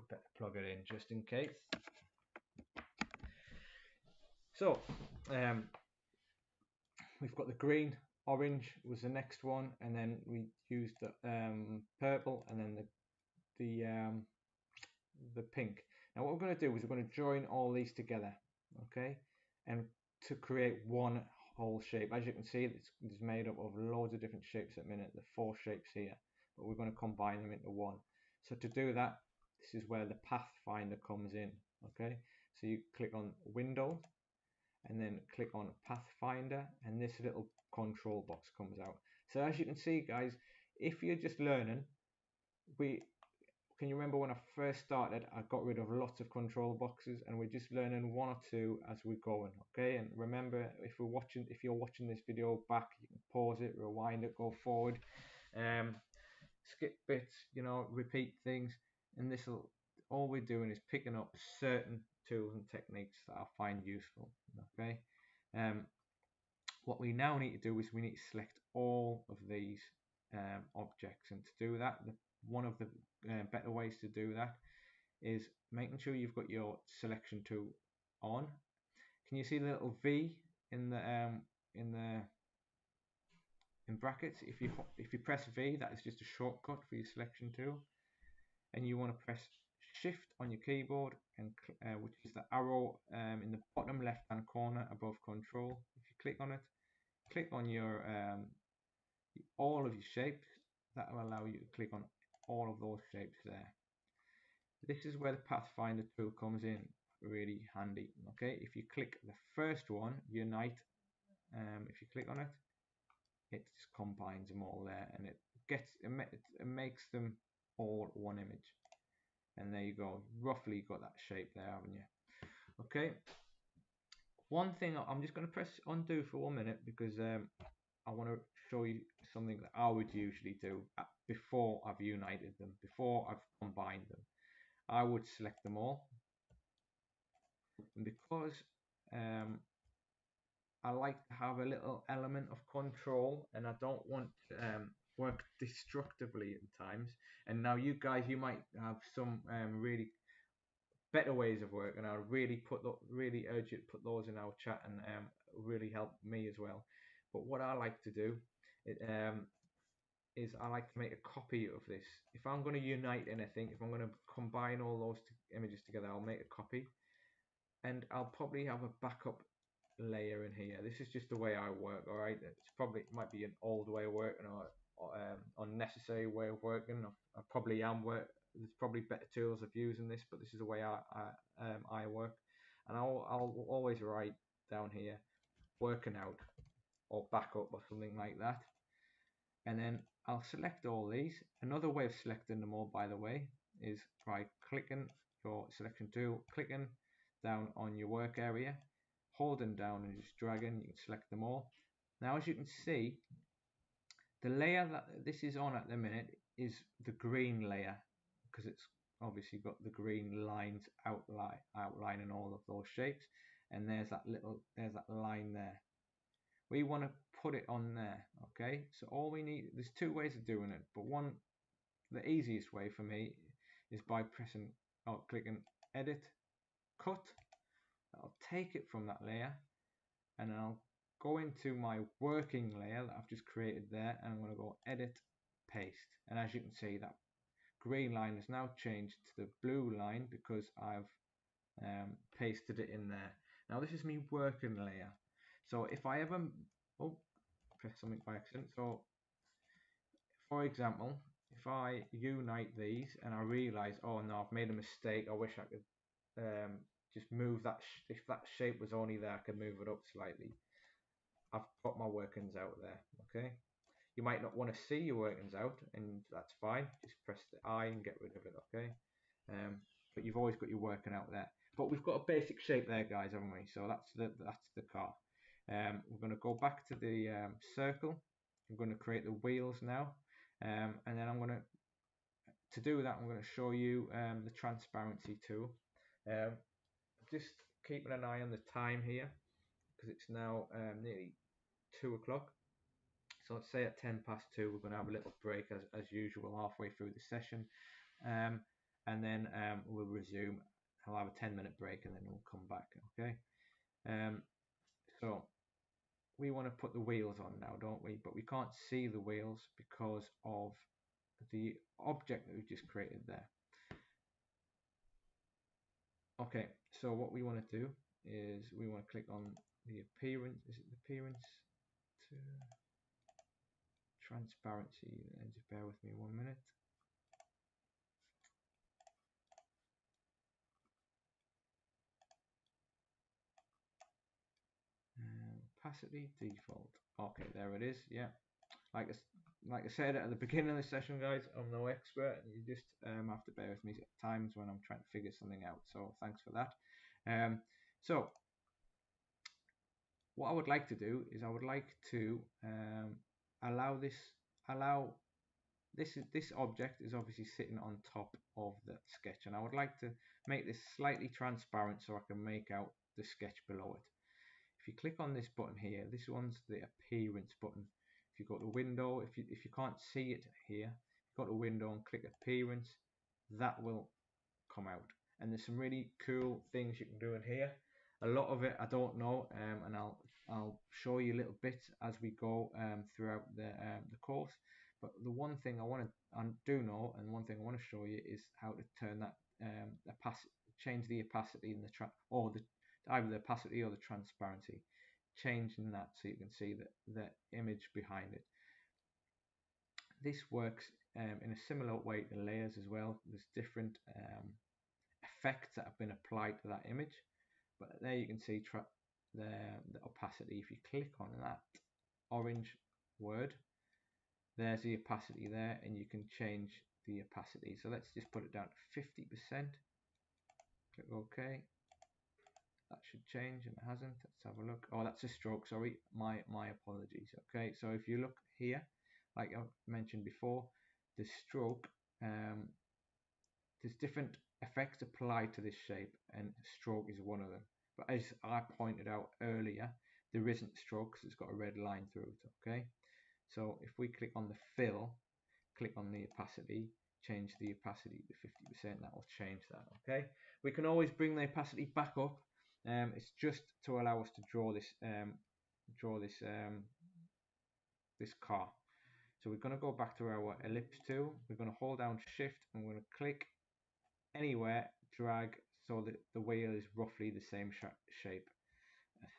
Speaker 1: Better plug it in just in case. So we've got the green, orange was the next one, and then we used the purple, and then the pink. Now what we're going to do is we're going to join all these together, okay, and to create one whole shape. As you can see, it's made up of loads of different shapes at the minute, the 4 shapes here, but we're going to combine them into one. So to do that, this is where the pathfinder comes in. Okay, so you click on Window and then click on Pathfinder, and this little control box comes out. So as you can see, guys, if you're just learning, can you remember when I first started, I got rid of lots of control boxes, and we're just learning 1 or 2 as we're going. Okay, and remember, if you're watching this video back, you can pause it, rewind it, go forward, skip bits, repeat things, and all we're doing is picking up certain tools and techniques that I find useful. Okay, what we now need to do is we need to select all of these objects, and to do that, one of the better ways to do that is making sure you've got your selection tool on. Can you see the little V in brackets? If you press V, that is just a shortcut for your selection tool, and you want to press Shift on your keyboard, and which is the arrow in the bottom left hand corner above Control. If you click on it, click on your all of your shapes. That will allow you to click on all of those shapes there. This is where the Pathfinder tool comes in really handy. Okay, if you click the first one, Unite, if you click on it, it just combines them all there, and it makes them all one image. And there you go, roughly got that shape there, haven't you? Okay, one thing I'm just going to press undo for 1 minute, because I want to show you something that I would usually do before I've united them, before I've combined them. I would select them all, and because I like to have a little element of control, and I don't want to work destructively at times. And now you guys, you might have some really better ways of working. I really really urge you to put those in our chat, and really help me as well. But what I like to do it, is I like to make a copy of this. If I'm going to unite anything, if I'm going to combine all those images together, I'll make a copy, and I'll probably have a backup layer in here. This is just the way I work. All right, it might be an old way of working, or unnecessary way of working. I probably am there's probably better tools of using this, but this is the way I work, and I'll always write down here working out or backup or something like that, and then I'll select all these. Another way of selecting them all, by the way, is by clicking your selection tool, clicking down on your work area, holding down and just dragging. You can select them all. Now, as you can see, the layer that this is on at the minute is the green layer, because it's obviously got the green lines outlining all of those shapes, and there's that line there. We want to put it on there. Okay, so all we need, there's two ways of doing it, but the easiest way for me is by pressing or clicking edit, cut. I'll take it from that layer, and then I'll go into my working layer that I've just created there, and I'm going to go edit, paste, and as you can see, that green line has now changed to the blue line because I've pasted it in there. Now this is me working layer. So if I ever press something by accident, so for example, if I unite these and I realize, oh no, I've made a mistake, I wish I could just move that, if that shape was only there, I could move it up slightly. I've got my workings out there. Okay, you might not want to see your workings out, and that's fine. Just press the I and get rid of it. Okay, but you've always got your working out there. But we've got a basic shape there, guys, haven't we? So that's the car. We're going to go back to the circle. I'm going to create the wheels now, and then I'm going to do that. I'm going to show you the transparency tool. Just keeping an eye on the time here, because it's now nearly 2 o'clock. So let's say at 2:10, we're going to have a little break as usual halfway through the session, and then we'll resume. I'll have a 10-minute break and then we'll come back. Okay. So we want to put the wheels on now, don't we? But we can't see the wheels because of the object that we've just created there. Okay, so what we want to do is we want to click on the appearance. Is it the appearance to transparency? And just bear with me 1 minute. Opacity default. Okay, there it is. Yeah, like I said at the beginning of the session, guys, I'm no expert, and you just have to bear with me at times when I'm trying to figure something out. So thanks for that. So what I would like to do is I would like to allow this object is obviously sitting on top of the sketch, and I would like to make this slightly transparent so I can make out the sketch below it. If you click on this button here, this one's the appearance button. If you go to window, if you can't see it here, go to window and click appearance, that will come out. And there's some really cool things you can do in here. A lot of it I don't know, and I'll show you little bits as we go throughout the course. But the one thing I do know, and one thing I want to show you is how to turn that change the opacity in either the opacity or the transparency, changing that so you can see the image behind it. This works in a similar way to layers as well. There's different effects that have been applied to that image, but there you can see the opacity. If you click on that orange word, there's the opacity there, and you can change the opacity. So let's just put it down to 50%. Click OK. That should change, and it hasn't. Let's have a look. Oh, that's a stroke. Sorry, my apologies. Okay, so if you look here, like I mentioned before, the stroke, there's different effects applied to this shape, and stroke is one of them. But as I pointed out earlier, there isn't stroke because it's got a red line through it. Okay, so if we click on the fill, click on the opacity, change the opacity to 50%. That will change that. Okay, we can always bring the opacity back up. It's just to allow us to draw this this car. So we're going to go back to our ellipse tool. We're going to hold down shift and we're going to click anywhere, drag, so that the wheel is roughly the same shape,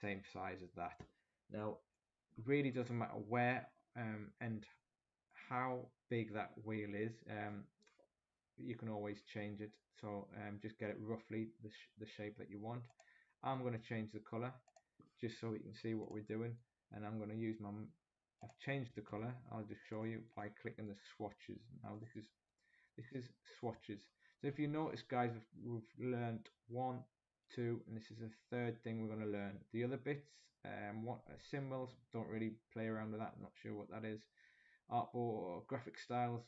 Speaker 1: same size as that. Now, it really doesn't matter where and how big that wheel is. You can always change it. So just get it roughly the shape that you want. I'm going to change the color just so you can see what we're doing, and I'm going to use I've changed the color. I'll just show you by clicking the swatches. Now this is swatches. So if you notice, guys, we've learned 1, 2, and this is the third thing we're going to learn. The other bits, what symbols, don't really play around with that. I'm not sure what that is. Artboard or graphic styles,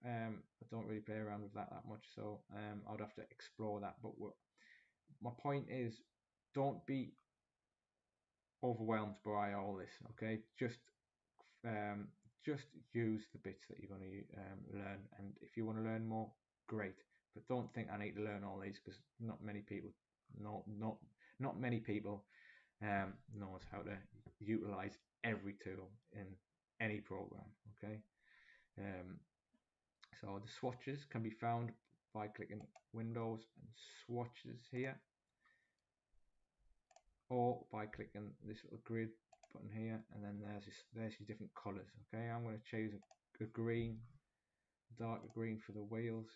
Speaker 1: I don't really play around with that much. So I'd have to explore that. But my point is, don't be overwhelmed by all this. Okay, just use the bits that you're going to learn, and if you want to learn more, great, but don't think I need to learn all these, because not many people knows how to utilize every tool in any program. Okay, so the swatches can be found by clicking Windows and Swatches here, or by clicking this little grid button here, and then there's your different colors. Okay, I'm going to choose a green, darker green for the wheels,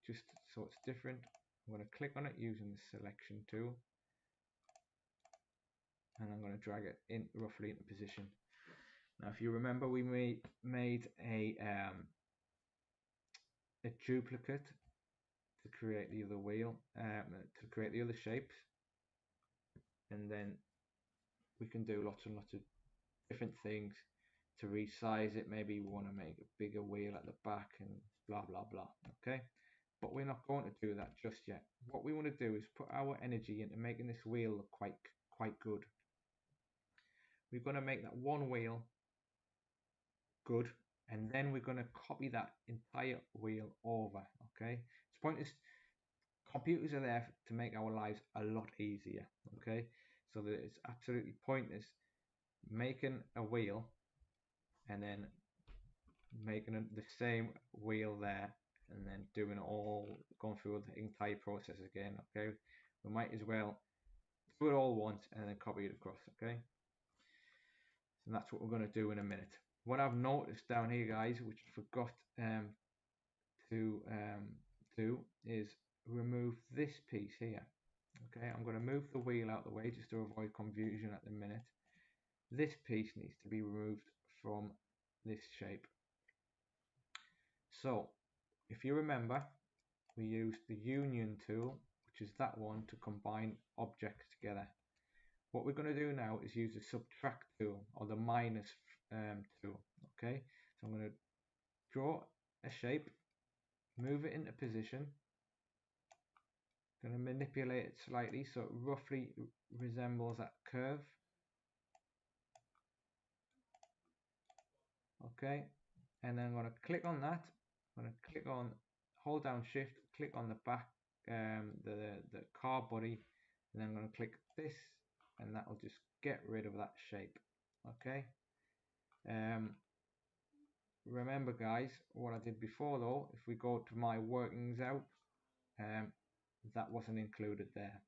Speaker 1: just so it's different. I'm going to click on it using the selection tool, and I'm going to drag it in roughly into position. Now, if you remember, we made a duplicate to create the other wheel, to create the other shapes, and then we can do lots and lots of different things to resize it. Maybe we want to make a bigger wheel at the back and blah blah blah. Okay, but we're not going to do that just yet. What we want to do is put our energy into making this wheel look quite good. We're going to make that one wheel good, and then we're going to copy that entire wheel over. Okay, it's pointless. Computers are there to make our lives a lot easier. Okay, so that it's absolutely pointless making a wheel and then making the same wheel there and then going through the entire process again. Okay, we might as well do it all once and then copy it across. Okay, and that's what we're going to do in a minute. What I've noticed down here, guys, which I forgot to do, is remove this piece here. Okay, I'm going to move the wheel out of the way just to avoid confusion at the minute. This piece needs to be removed from this shape. So if you remember, we used the union tool, which is that one, to combine objects together. What we're going to do now is use the subtract tool, or the minus tool. Okay, so I'm going to draw a shape, move it into position, going to manipulate it slightly so it roughly resembles that curve. Okay, and then I'm going to click on that. I'm going to click on, hold down shift, click on the back, the car body, and then I'm going to click this, and that will just get rid of that shape. Okay, remember, guys, what I did before though, if we go to my workings out, that wasn't included there.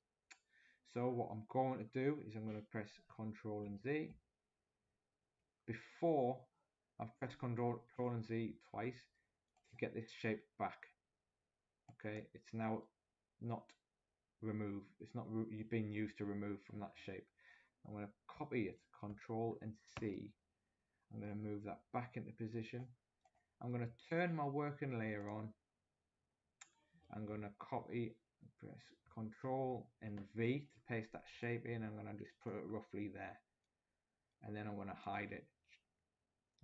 Speaker 1: So what I'm going to do is I'm going to press Ctrl and Z. Before, I've pressed Ctrl and Z twice to get this shape back. Okay, it's now not removed. It's not been used to remove from that shape. I'm going to copy it, Ctrl and C. I'm going to move that back into position. I'm going to turn my working layer on. I'm going to copy, press Ctrl and V to paste that shape in. I'm going to just put it roughly there, and then I'm going to hide it.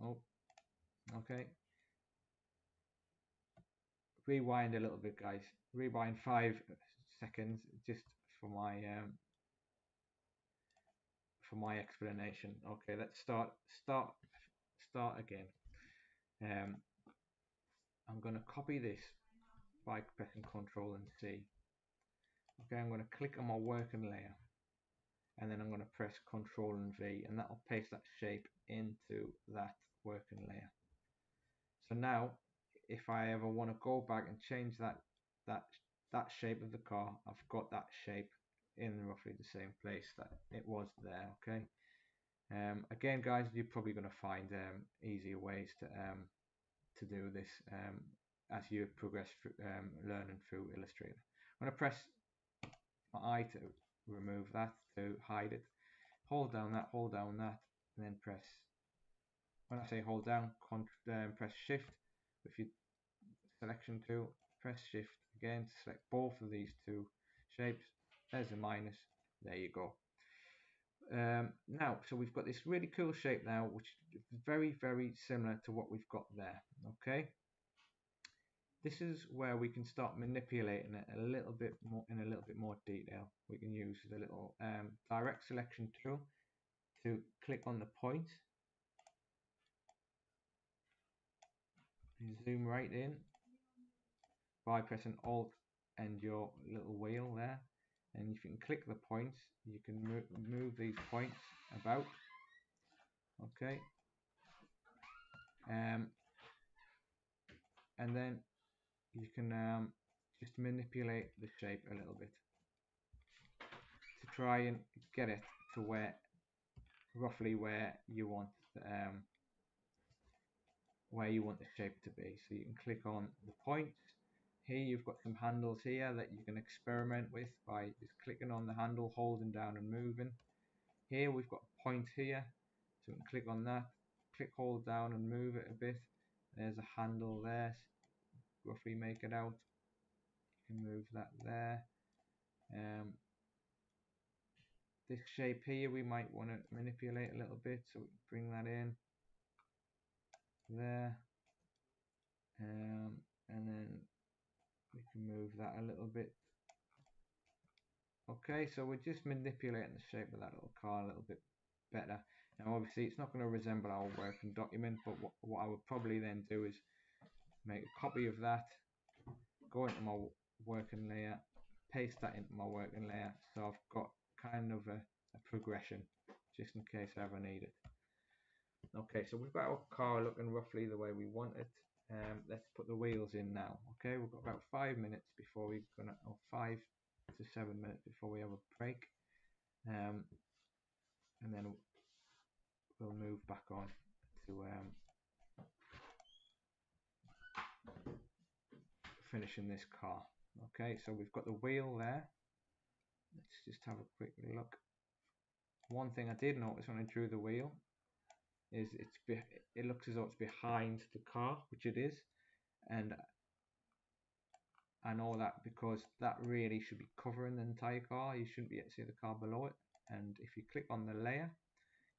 Speaker 1: Oh, okay. Rewind a little bit, guys. Rewind 5 seconds just for my explanation. Okay, let's start again. I'm going to copy this by pressing Ctrl and C. Okay, I'm going to click on my working layer, and then I'm going to press Ctrl and V, and that will paste that shape into that working layer. So now, if I ever want to go back and change that shape of the car, I've got that shape in roughly the same place that it was there. Okay. Again, guys, you're probably going to find easier ways to do this as you progress through, learning through Illustrator. I'm going to press my I to remove that, to hide it. Hold down that, and then press. When I say hold down, press Shift with your selection tool. Press Shift again to select both of these two shapes. There's a minus. There you go. Now, so we've got this really cool shape now, which is very, very similar to what we've got there. Okay. This is where we can start manipulating it a little bit more in a little bit more detail. We can use the little direct selection tool to click on the point and zoom right in by pressing Alt and your little wheel there. And if you can click the points, you can move these points about. Okay. And then you can just manipulate the shape a little bit to try and get it to roughly where you want the shape to be. So you can click on the points. Here you've got some handles here that you can experiment with by just clicking on the handle, holding down and moving. Here we've got a point here, so we can click on that, click, hold down and move it a bit. There's a handle there, roughly make it out. You can move that there. This shape here we might want to manipulate a little bit, so we can bring that in there, and then we can move that a little bit. Okay, so we're just manipulating the shape of that little car a little bit better. Now obviously it's not going to resemble our working document, but what I would probably then do is make a copy of that, go into my working layer, paste that into my working layer, so I've got kind of a progression just in case I ever need it. Okay, so we've got our car looking roughly the way we want it. Let's put the wheels in now. Okay, we've got about 5 minutes before we're gonna, or 5 to 7 minutes before we have a break, and then we'll move back on to finishing this car. Okay, so we've got the wheel there. Let's just have a quick look. One thing I did notice when I drew the wheel is it looks as though it's behind the car, which it is, and I know that because that really should be covering the entire car. You shouldn't be able to see the car below it. And if you click on the layer,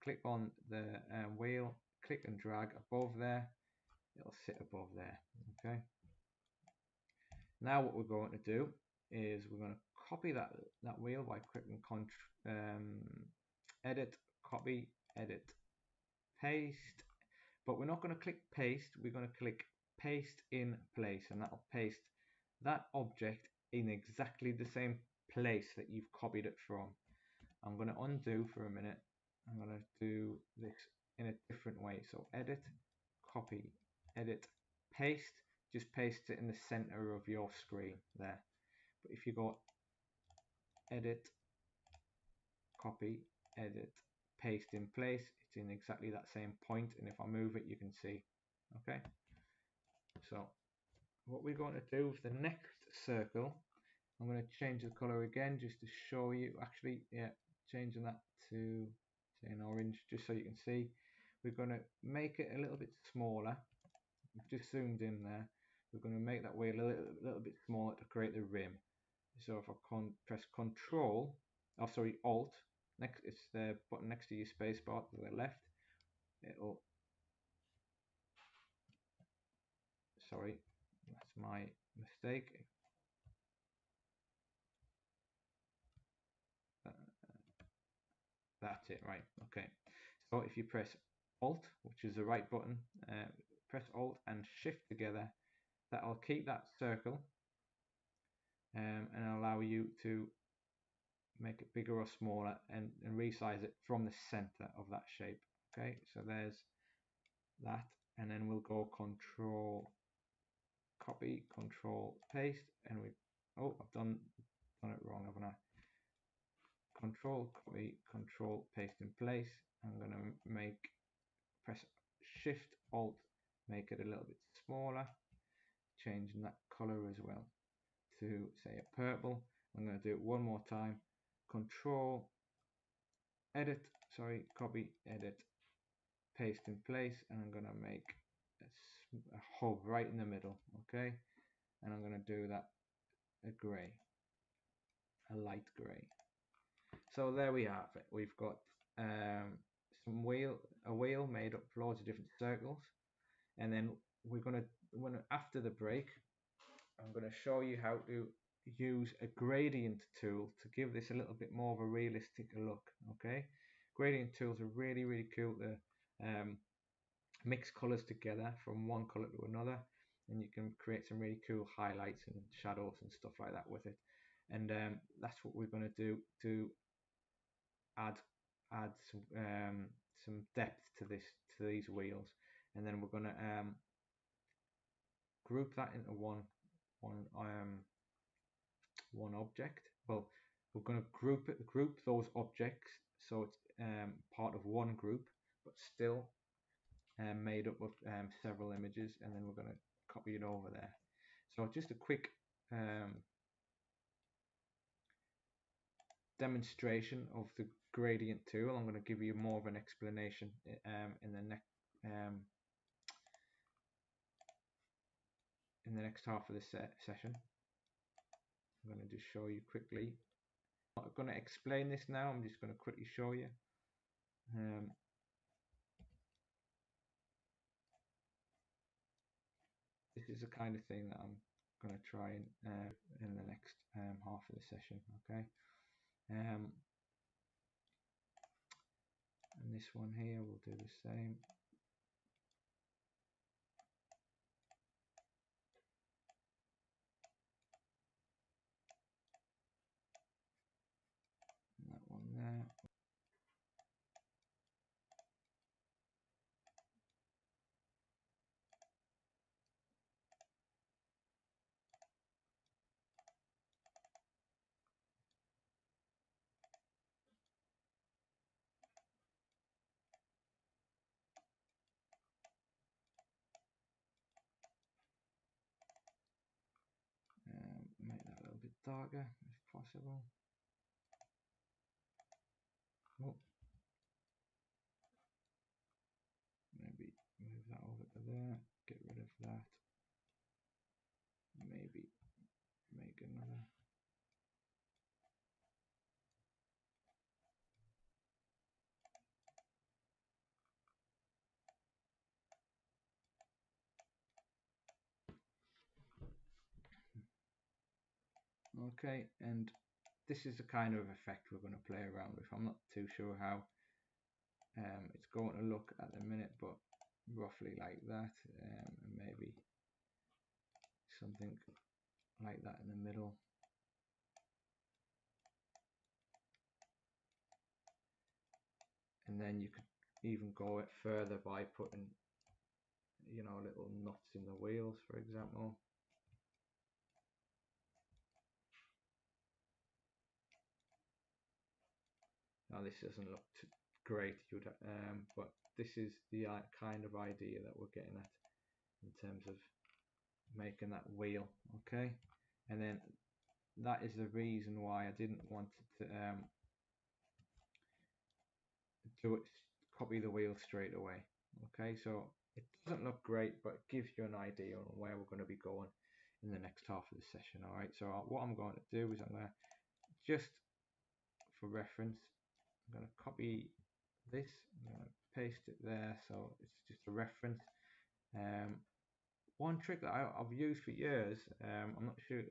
Speaker 1: click on the wheel, click and drag above there, it'll sit above there. Okay. Now what we're going to do is we're going to copy that wheel by clicking edit, copy, edit, paste. But we're not going to click paste, we're going to click paste in place, and that'll paste that object in exactly the same place that you've copied it from. I'm going to undo for a minute. I'm going to do this in a different way. So edit, copy, edit, paste. Just paste it in the center of your screen there. But if you go edit, copy, edit, paste in place, it's in exactly that same point, and if I move it you can see. Okay, so what we're going to do with the next circle, I'm going to change the color again just to show you. Actually, yeah, changing that to say an orange just so you can see. We're going to make it a little bit smaller. We've just zoomed in there. We're going to make that wheel a little bit smaller to create the rim. So if I press Control, oh sorry, Alt, next, it's the button next to your space bar to the left. It'll, sorry, that's my mistake. That's it, right? Okay. So if you press Alt, which is the right button, press Alt and Shift together, that'll keep that circle and allow you to make it bigger or smaller and resize it from the center of that shape. Okay, so there's that, and then we'll go control copy, control paste, and we I've done it wrong, haven't I? Control copy, control paste in place. I'm going to press shift alt, make it a little bit smaller, changing that color as well to say a purple. I'm going to do it one more time. Control edit, copy, edit, paste in place, and I'm going to make a hub right in the middle. Okay, and I'm going to do that a gray, a light gray. So there we have it. We've got a wheel made up of loads of different circles, and then we're going to after the break, I'm going to show you how to use a gradient tool to give this a little bit more of a realistic look. Okay, gradient tools are really cool to mix colors together from one color to another, and you can create some really cool highlights and shadows and stuff like that with it. And that's what we're going to do to add some depth to these wheels. And then we're going to group that into one object. Well, we're going to group those objects so it's part of one group, but still made up of several images, and then we're going to copy it over there. So just a quick demonstration of the gradient tool. I'm going to give you more of an explanation in the next half of this session. I'm going to just show you quickly. I'm not going to explain this now. I'm just going to quickly show you. This is the kind of thing that I'm going to try in the next half of the session. Okay. And this one here will do the same. And that one there. Make that a little bit darker if possible. Oh. Maybe move that over to there, get rid of that. Maybe make another. Okay, and this is the kind of effect we're going to play around with. I'm not too sure how it's going to look at the minute, but roughly like that, and maybe something like that in the middle. And then you could even go it further by putting, you know, little nuts in the wheels, for example. Now this doesn't look great, but this is the kind of idea that we're getting at in terms of making that wheel. Okay, and then that is the reason why I didn't want to copy the wheel straight away. Okay, so it doesn't look great, but it gives you an idea on where we're going to be going in the next half of the session. All right, so what I'm going to do is I'm going to, just for reference, I'm going to copy this, I'm going to paste it there, so it's just a reference. One trick that I've used for years, I'm not sure,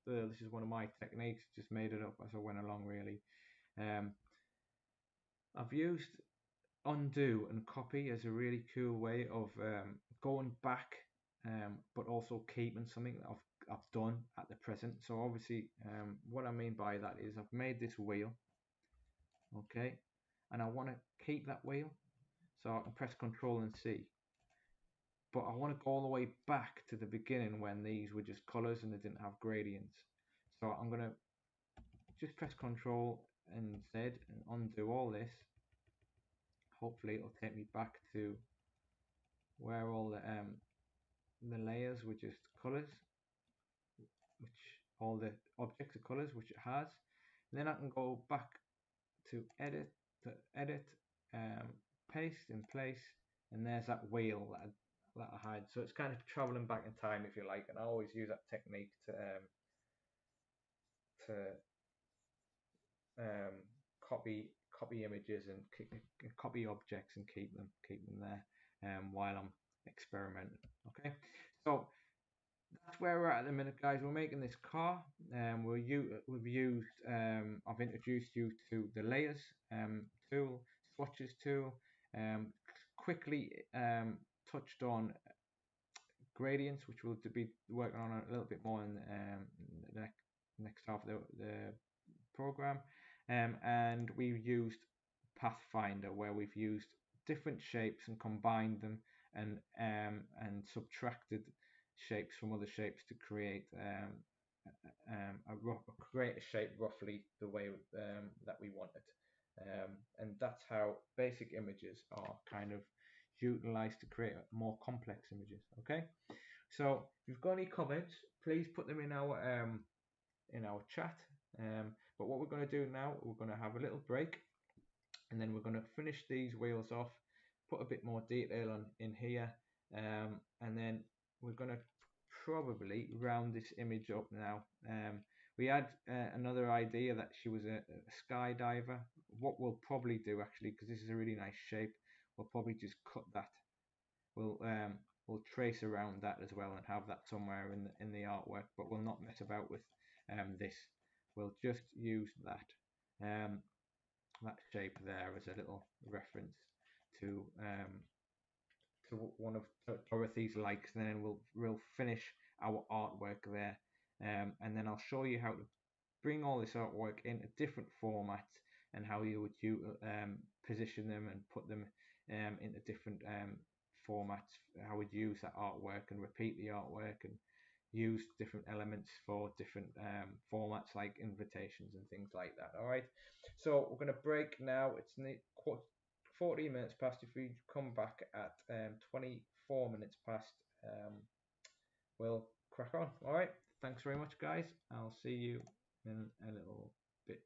Speaker 1: this is one of my techniques, just made it up as I went along really. I've used undo and copy as a really cool way of going back but also keeping something that I've done at the present. So obviously, what I mean by that is I've made this wheel, okay, and I want to keep that wheel, so I can press Control and C. But I want to go all the way back to the beginning when these were just colors and they didn't have gradients. So I'm going to just press Control and Z and undo all this. Hopefully it'll take me back to where all the layers were just colors, which all the objects are colors, which it has. And then I can go back to edit, paste in place, and there's that wheel that I had. So it's kind of traveling back in time, if you like, and I always use that technique to copy images and copy objects and keep them there while I'm experimenting. Okay, so that's where we're at the minute, guys. We're making this car. We've used I've introduced you to the layers tool, swatches tool, quickly touched on gradients, which we'll be working on a little bit more in the next half of the program, and we've used Pathfinder, where we've used different shapes and combined them and subtracted shapes from other shapes to create create a shape roughly the way that we want it. And that's how basic images are kind of utilized to create more complex images. Okay, so if you've got any comments, please put them in our chat. But what we're going to do now, we're going to have a little break, and then we're going to finish these wheels off, put a bit more detail in here, and then we're going to probably round this image up now. We had another idea that she was a skydiver. What we'll probably do, actually, because this is a really nice shape, we'll probably just cut that. We'll trace around that as well and have that somewhere in the artwork, but we'll not mess about with this. We'll just use that shape there as a little reference to one of Dorothy's likes, and then we'll finish our artwork there, and then I'll show you how to bring all this artwork into different formats and how you would position them and put them into different formats, how we'd use that artwork and repeat the artwork and use different elements for different formats like invitations and things like that. All right, so we're going to break now. It's 14 minutes past. If we come back at 24 minutes past, we'll crack on. All right, thanks very much, guys. I'll see you in a little bit.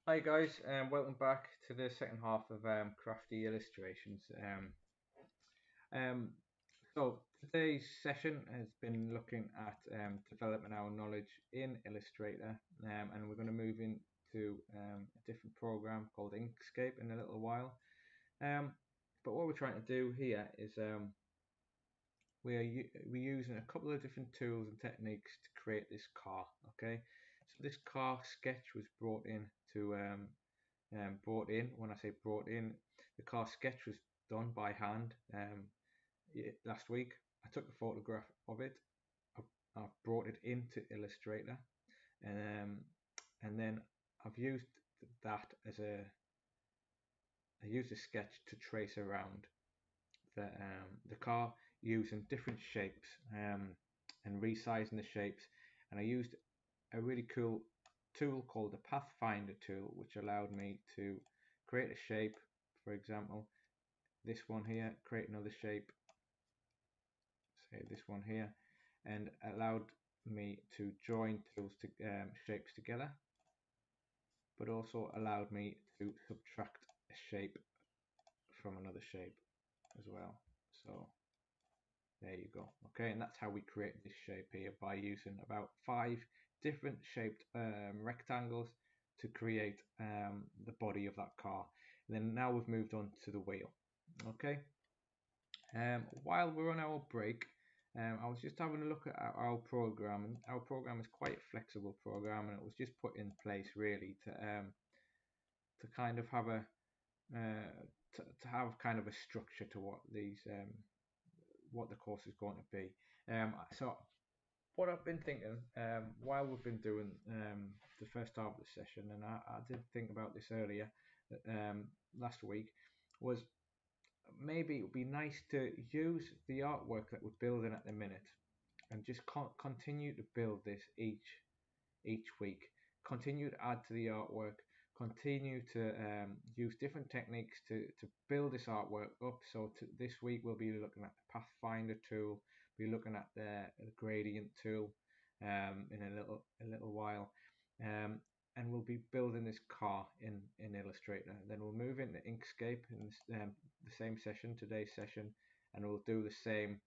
Speaker 1: Hi guys, welcome back to the second half of Crafty Illustrations. Um, so today's session has been looking at developing our knowledge in Illustrator, and we're going to move into a different program called Inkscape in a little while. But what we're trying to do here is we're using a couple of different tools and techniques to create this car. Okay, so this car sketch was brought in to brought in. When I say brought in, the car sketch was done by hand last week. I took a photograph of it. I've brought it into Illustrator, and then I've used that as I used a sketch to trace around the car using different shapes and resizing the shapes. And I used a really cool tool called the Pathfinder tool, which allowed me to create a shape. For example, this one here, create another shape, say this one here, and allowed me to join tools to shapes together, but also allowed me to subtract a shape from another shape as well. So there you go. Okay, and that's how we create this shape here, by using about 5 different shaped rectangles to create the body of that car. And then now we've moved on to the wheel. Okay, while we're on our break, I was just having a look at our program, and our program is quite a flexible program, and it was just put in place really to kind of have a to have kind of a structure to what the course is going to be. So what I've been thinking while we've been doing the first half of the session, and I did think about this earlier last week, was maybe it would be nice to use the artwork that we're building at the minute and just continue to build this each week. Continue to add to the artwork. Continue to use different techniques to build this artwork up. So this week we'll be looking at the Pathfinder tool. Be looking at the gradient tool in a little while, and we'll be building this car in Illustrator. Then we'll move into Inkscape in the same session, today's session, and we'll do the same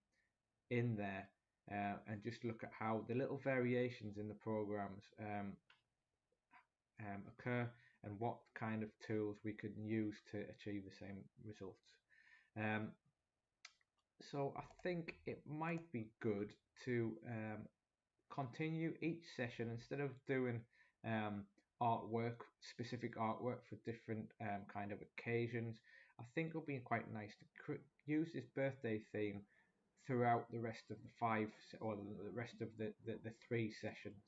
Speaker 1: in there. And just look at how the little variations in the programs occur, and what kind of tools we can use to achieve the same results. Um, so I think it might be good to continue each session, instead of doing specific artwork for different kind of occasions. I think it'll be quite nice to use this birthday theme throughout the rest of the 5 or the rest of the 3 sessions.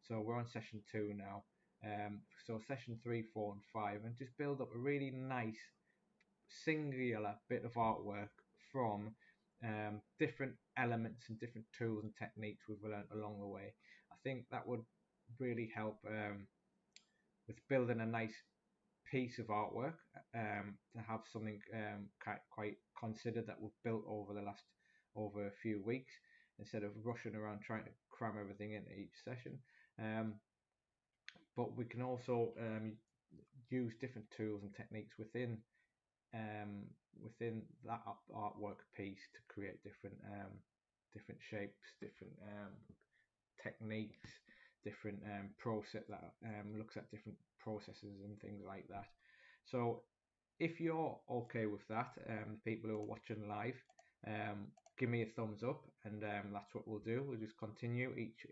Speaker 1: So we're on session 2 now. So session 3, 4, and 5, and just build up a really nice singular bit of artwork from different elements and different tools and techniques we've learned along the way. I think that would really help with building a nice piece of artwork, to have something quite considered that we've built over a few weeks, instead of rushing around trying to cram everything into each session. But we can also use different tools and techniques within that artwork piece to create different shapes, different techniques, different process that looks at different processes and things like that. So if you're okay with that, people who are watching live, give me a thumbs up, and that's what we'll do. We'll just continue each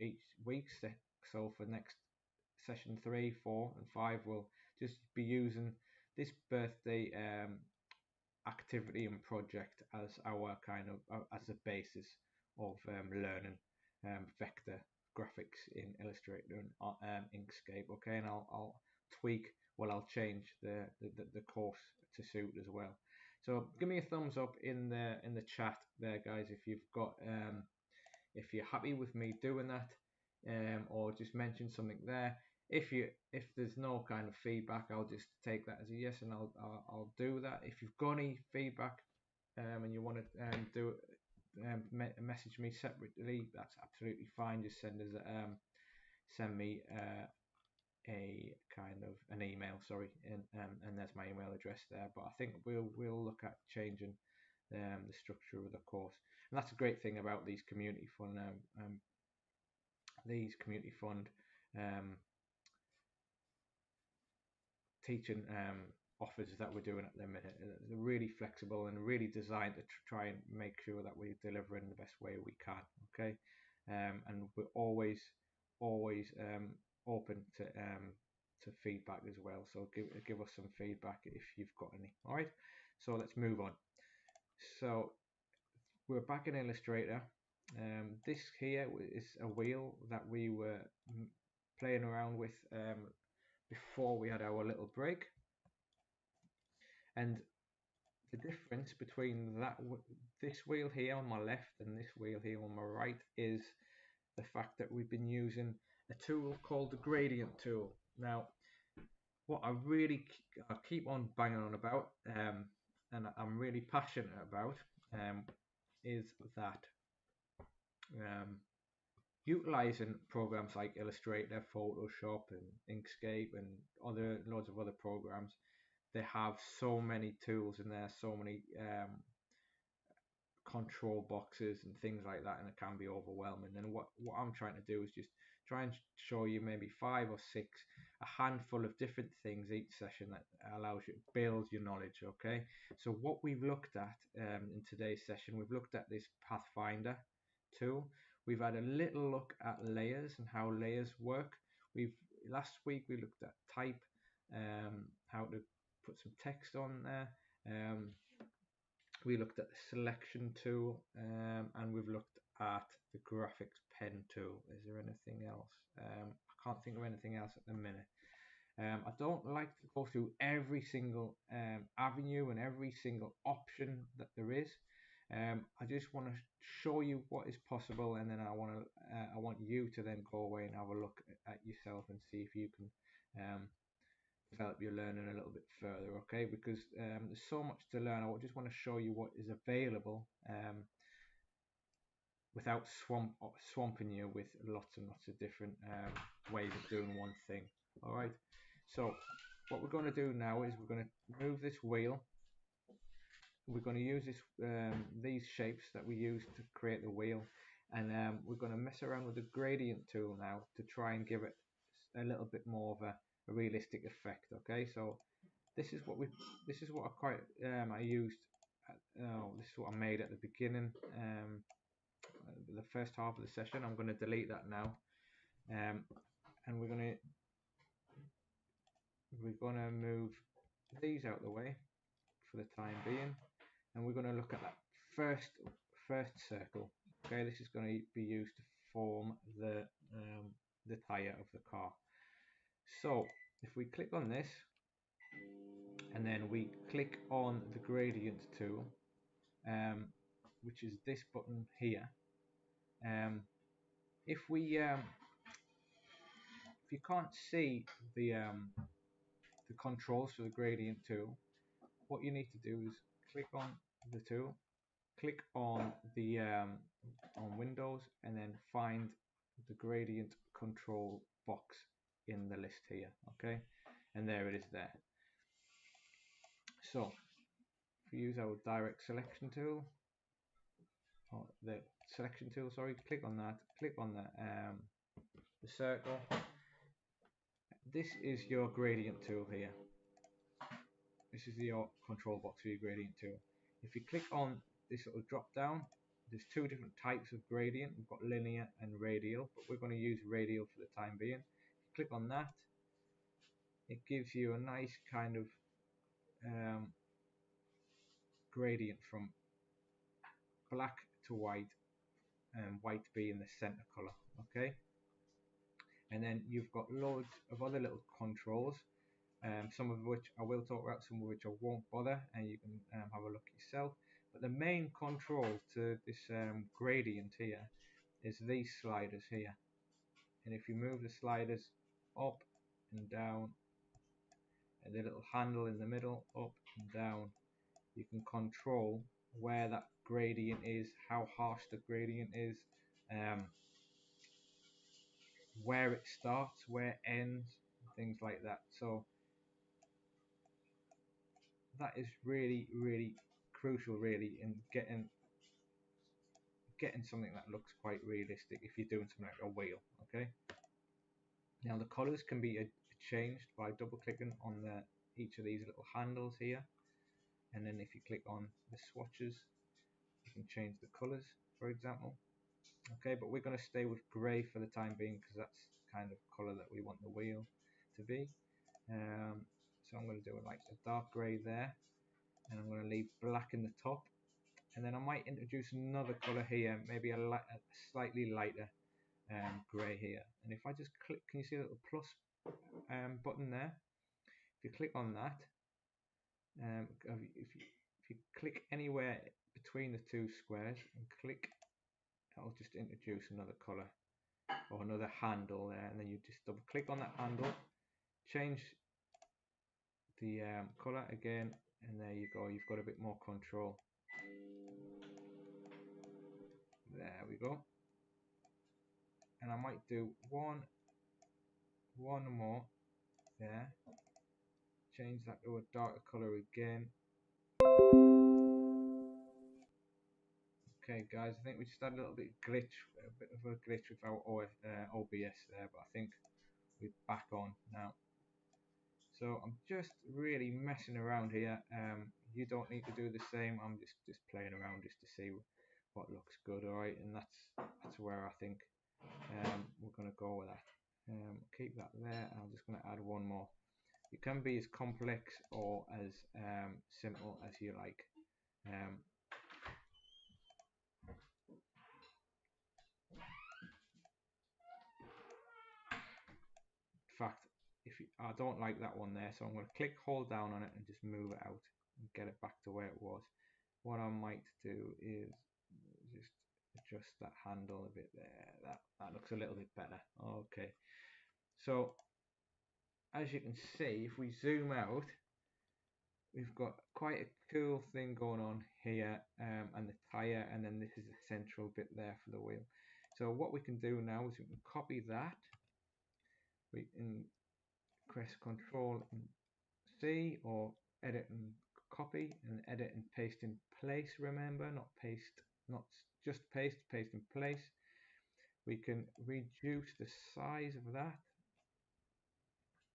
Speaker 1: week. So for next session 3, 4, and 5, we'll just be using this birthday activity and project as our kind of as the basis of learning vector graphics in Illustrator and Inkscape. Okay, and I'll tweak, I'll change the course to suit as well. So give me a thumbs up in the chat there, guys, if you've got if you're happy with me doing that, or just mention something there. If there's no kind of feedback, I'll just take that as a yes, and I'll do that. If you've got any feedback and you want to do message me separately, that's absolutely fine. Just send me a kind of an email, sorry, and there's my email address there. But I think we'll look at changing the structure of the course, and that's a great thing about these community fund um, teaching offers that we're doing at the minute. They're really flexible and really designed to try and make sure that we deliver in the best way we can. Okay, and we're always open to feedback as well. So give us some feedback if you've got any. All right. So let's move on. So we're back in Illustrator. This here is a wheel that we were playing around with before we had our little break, and the difference between this wheel here on my left and this wheel here on my right is the fact that we've been using a tool called the gradient tool. Now, what I keep on banging on about, and I'm really passionate about, is that utilizing programs like Illustrator, Photoshop, and Inkscape, and loads of other programs. They have so many tools in there, so many control boxes and things like that, and it can be overwhelming. And what I'm trying to do is just try and show you maybe 5 or 6, a handful of different things each session that allows you to build your knowledge. Okay, so what we've looked at in today's session, we've looked at this pathfinder tool. We've had a little look at layers and how layers work. Last week we looked at type, how to put some text on there. We looked at the selection tool, and we've looked at the graphics pen tool. Is there anything else? I can't think of anything else at the minute. I don't like to go through every single avenue and every single option that there is. I just want to show you what is possible, and then I want you to then go away and have a look at yourself and see if you can develop your learning a little bit further. Okay, because there's so much to learn. I just want to show you what is available without swamping you with lots and lots of different ways of doing one thing. All right, so what we're going to do now is we're going to move this wheel. We're going to use these shapes that we used to create the wheel, and we're going to mess around with the gradient tool now to try and give it a little bit more of a realistic effect. Okay, so this is what I used. This is what I made at the beginning, the first half of the session. I'm going to delete that now, and we're going to move these out the way for the time being, and we're going to look at that first circle. Okay, this is going to be used to form the tire of the car. So if we click on this, and then we click on the gradient tool, which is this button here. If you can't see the controls for the gradient tool, what you need to do is click on the tool, click on the on Windows, and then find the gradient control box in the list here. Okay, and there it is there. So if we use our direct selection tool, or the selection tool, sorry, click on that, click on the circle. This is your gradient tool here. This is your control box for your gradient tool. If you click on this little drop down, there's 2 different types of gradient. We've got linear and radial, but we're going to use radial for the time being. If you click on that, it gives you a nice kind of gradient from black to white, and white being the center color. Okay, and then you've got loads of other little controls, some of which I will talk about, some of which I won't bother, and you can have a look yourself. But the main control to this gradient here is these sliders here, and if you move the sliders up and down, and the little handle in the middle, up and down, you can control where that gradient is, how harsh the gradient is, where it starts, where it ends, things like that. So that is really, really crucial, really, in getting something that looks quite realistic if you're doing something like a wheel. Okay. Now the colors can be changed by double clicking on each of these little handles here, and then if you click on the swatches, you can change the colors, for example. Okay, but we're going to stay with grey for the time being because that's kind of color that we want the wheel to be. So I'm going to do it like a dark grey there, and I'm going to leave black in the top, and then I might introduce another color here, maybe a slightly lighter grey here. And if I just click, can you see the little plus button there? If you click on that, if you click anywhere between the two squares and click, I'll just introduce another color or another handle there, and then you just double click on that handle, change the color again, and there you go, you've got a bit more control. There we go. And I might do one more there, change that to a darker color again. Okay guys, I think we just had a little bit of a bit of a glitch with our OBS there, but I think we're back on now. So I'm just really messing around here. You don't need to do the same. I'm just playing around just to see what looks good. All right, and that's where I think we're gonna go with that. Keep that there. I'm just gonna add one more. You can be as complex or as simple as you like. In fact, I don't like that one there, so I'm going to hold down on it and just move it out and get it back to where it was. What I might do is just adjust that handle a bit there. That looks a little bit better. Okay, so as you can see, if we zoom out, we've got quite a cool thing going on here, and the tire, and then this is the central bit there for the wheel. So what we can do now is we can copy that. We can press Control and C, or edit and copy, and edit and paste in place. Remember, not paste, not just paste in place. We can reduce the size of that.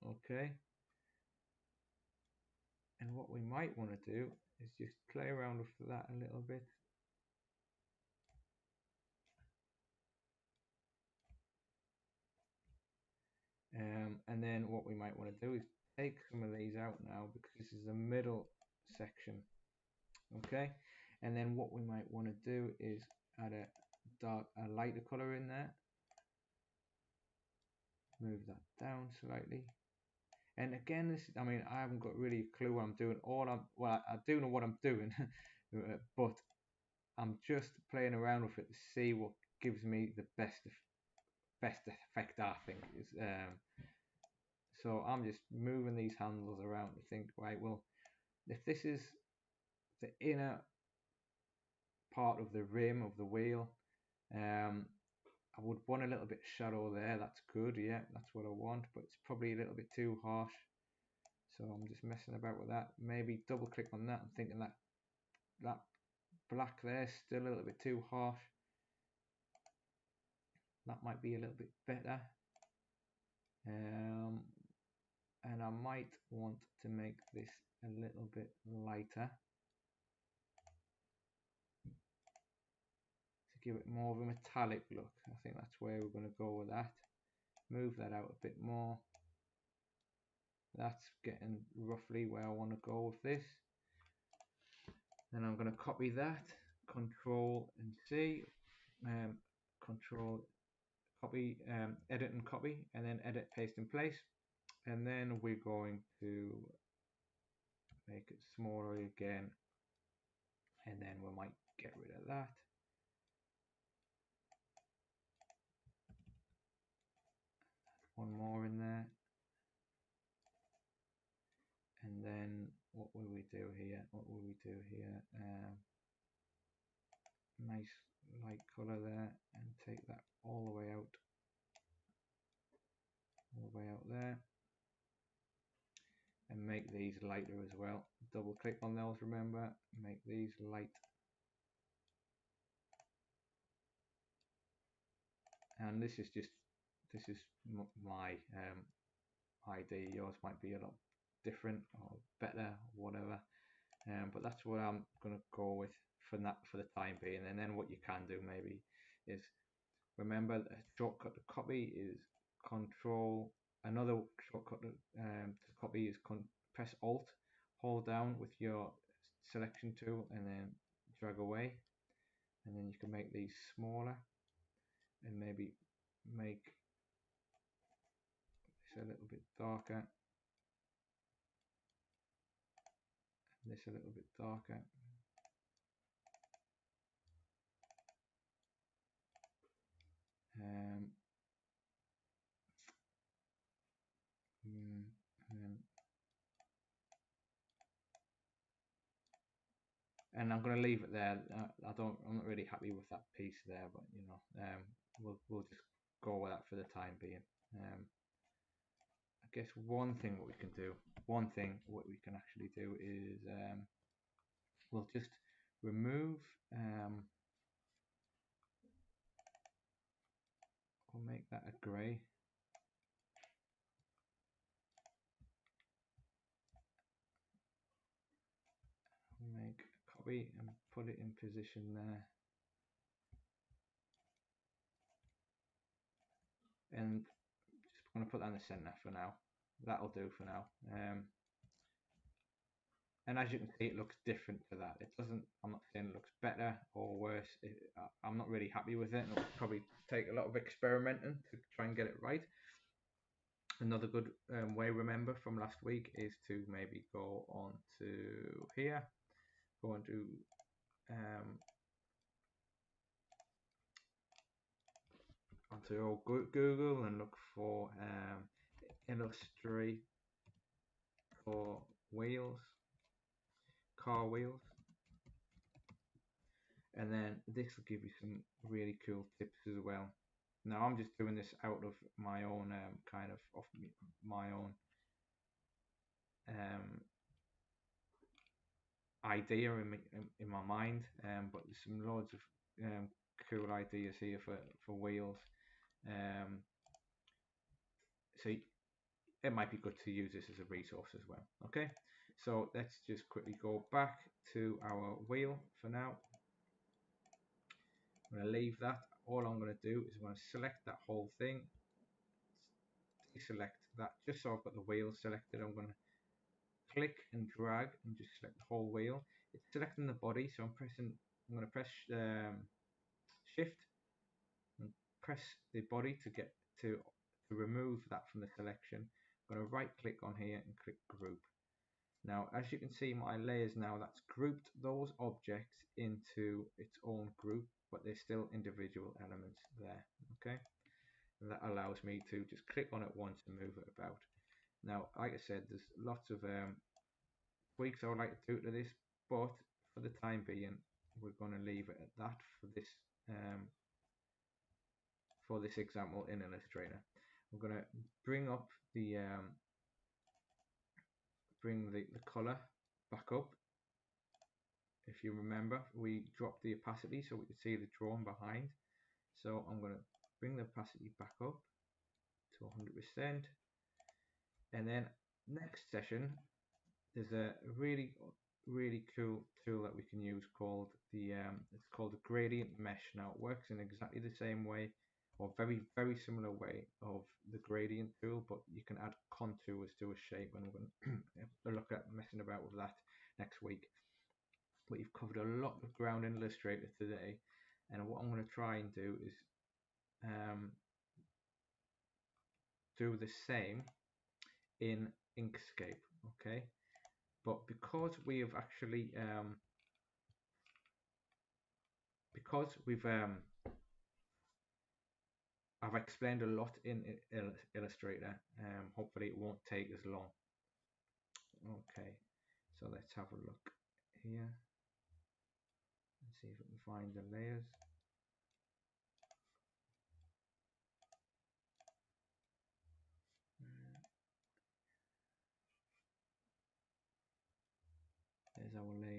Speaker 1: Okay. And what we might want to do is just play around with that a little bit. And then what we might want to do is take some of these out now, because this is the middle section. Okay, and then what we might want to do is add a lighter color in there. Move that down slightly. And again, I mean, I haven't got really a clue what I'm doing. I do know what I'm doing, but I'm just playing around with it to see what gives me the best effect, I think. So I'm just moving these handles around to think, right, well, if this is the inner part of the rim of the wheel, I would want a little bit of shadow there. That's good, yeah, that's what I want, but it's probably a little bit too harsh. So I'm just messing about with that. Maybe double click on that. I'm thinking that black there is still a little bit too harsh. That might be a little bit better. And I might want to make this a little bit lighter to give it more of a metallic look. I think that's where we're going to go with that. Move that out a bit more. That's getting roughly where I want to go with this. Then I'm going to copy that, Control and C, Control, copy, edit and copy, and then edit, paste in place. And then we're going to make it smaller again, and then we might get rid of that. One more in there. And then what will we do here? Nice light color there, and take that all the way out there. and make these lighter as well. Double click on those, remember, make these light. And this is my idea. Yours might be a lot different or better or whatever, but that's what I'm gonna go with for the time being. And then what you can do maybe is, remember, a shortcut to copy is Control. Another shortcut to copy is press Alt, hold down with your selection tool, and then drag away. And then you can make these smaller, and maybe make this a little bit darker, and this a little bit darker. Um, and I'm going to leave it there. I'm not really happy with that piece there, but you know, we'll just go with that for the time being. I guess one thing what we can actually do is we'll just remove. We'll make that a grey. Make a copy and put it in position there. And just going to put that in the center for now. That'll do for now. And as you can see, it looks different to that. It doesn't. I'm not saying it looks better or worse. I'm not really happy with it. It'll probably take a lot of experimenting to try and get it right. Another good way, remember, from last week is to maybe go on to here, go on to onto Google and look for Illustrate for wheels, car wheels, and then this will give you some really cool tips as well. Now I'm just doing this out of my own kind of my own idea in my mind, but there's some loads of cool ideas here for wheels. So it might be good to use this as a resource as well. Okay, so let's just quickly go back to our wheel for now. I'm going to leave that. All I'm going to do is I'm going to select that whole thing, deselect that just so I've got the wheel selected. I'm going to click and drag and just select the whole wheel. It's selecting the body, so I'm going to press shift and press the body to get to remove that from the selection. I'm going to right click on here and click group. Now as you can see, my layers now, that's grouped those objects into its own group, but they're still individual elements there. Okay, and that allows me to just click on it once and move it about. Now like I said, there's lots of tweaks I would like to do to this, but for the time being we're going to leave it at that for this example in Illustrator. I'm going to bring up the color back up. If you remember, we dropped the opacity so we could see the drone behind. So I'm going to bring the opacity back up to 100%. And then next session, there's a really cool tool that we can use called it's called the gradient mesh. Now it works in exactly the same way, or very similar way of the gradient tool, but you can add contours to a shape, and we're going to look at messing about with that next week. But you've covered a lot of ground in Illustrator today, and what I'm going to try and do is do the same in Inkscape. Okay, but because we have actually I've explained a lot in Illustrator, hopefully it won't take as long. Okay, so let's have a look here and see if we can find the layers.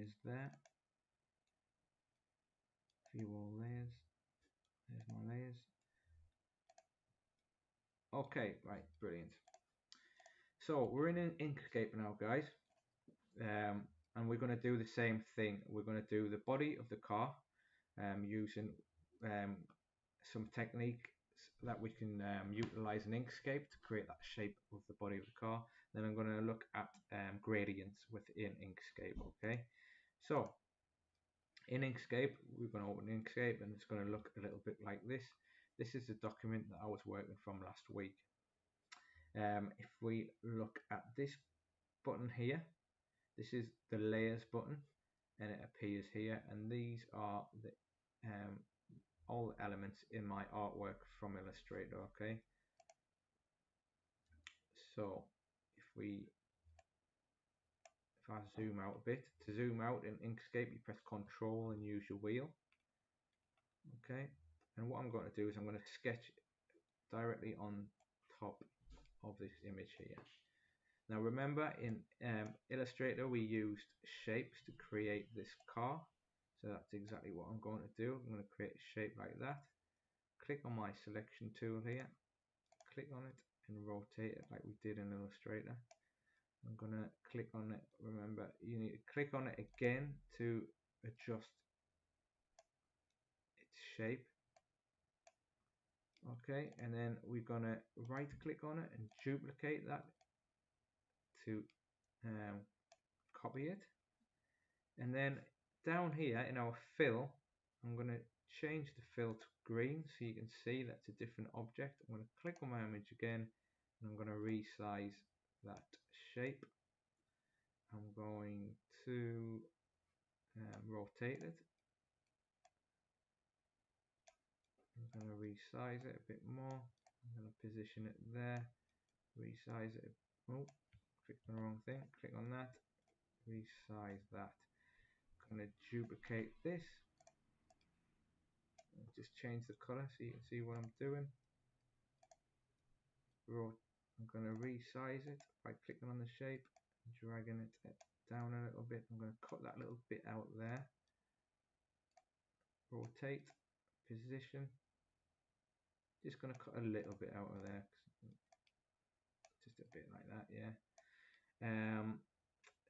Speaker 1: layers there. View all layers. There's my layers. Okay, right, brilliant. So we're in Inkscape now, guys, and we're going to do the same thing. We're going to do the body of the car using some techniques that we can utilize in Inkscape to create that shape of the body of the car. Then I'm going to look at gradients within Inkscape. Okay, so in Inkscape, we're going to open Inkscape and it's going to look a little bit like this. This is the document that I was working from last week. If we look at this button here, this is the layers button and it appears here, and these are the all the elements in my artwork from Illustrator. Okay, so if I zoom out a bit, to zoom out in Inkscape you press Control and use your wheel. Okay, and what I'm going to do is I'm going to sketch directly on top of this image here. Now remember, in Illustrator we used shapes to create this car, so that's exactly what I'm going to do. I'm going to create a shape like that. Click on my selection tool here, click on it and rotate it like we did in Illustrator. I'm going to click on it. Remember, you need to click on it again to adjust its shape. Okay, and then we're going to right click on it and duplicate that to copy it. And then down here in our fill, I'm going to change the fill to green so you can see that's a different object. I'm going to click on my image again and I'm going to resize that shape. I'm going to rotate it. I'm going to resize it a bit more. I'm going to position it there, resize it. Oh, clicked on the wrong thing. Click on that, resize that. I'm going to duplicate this. Just change the color so you can see what I'm doing. I'm going to resize it by clicking on the shape, dragging it down a little bit. I'm going to cut that little bit out there. Rotate, position. Just going to cut a little bit out of there. Just a bit like that, yeah. And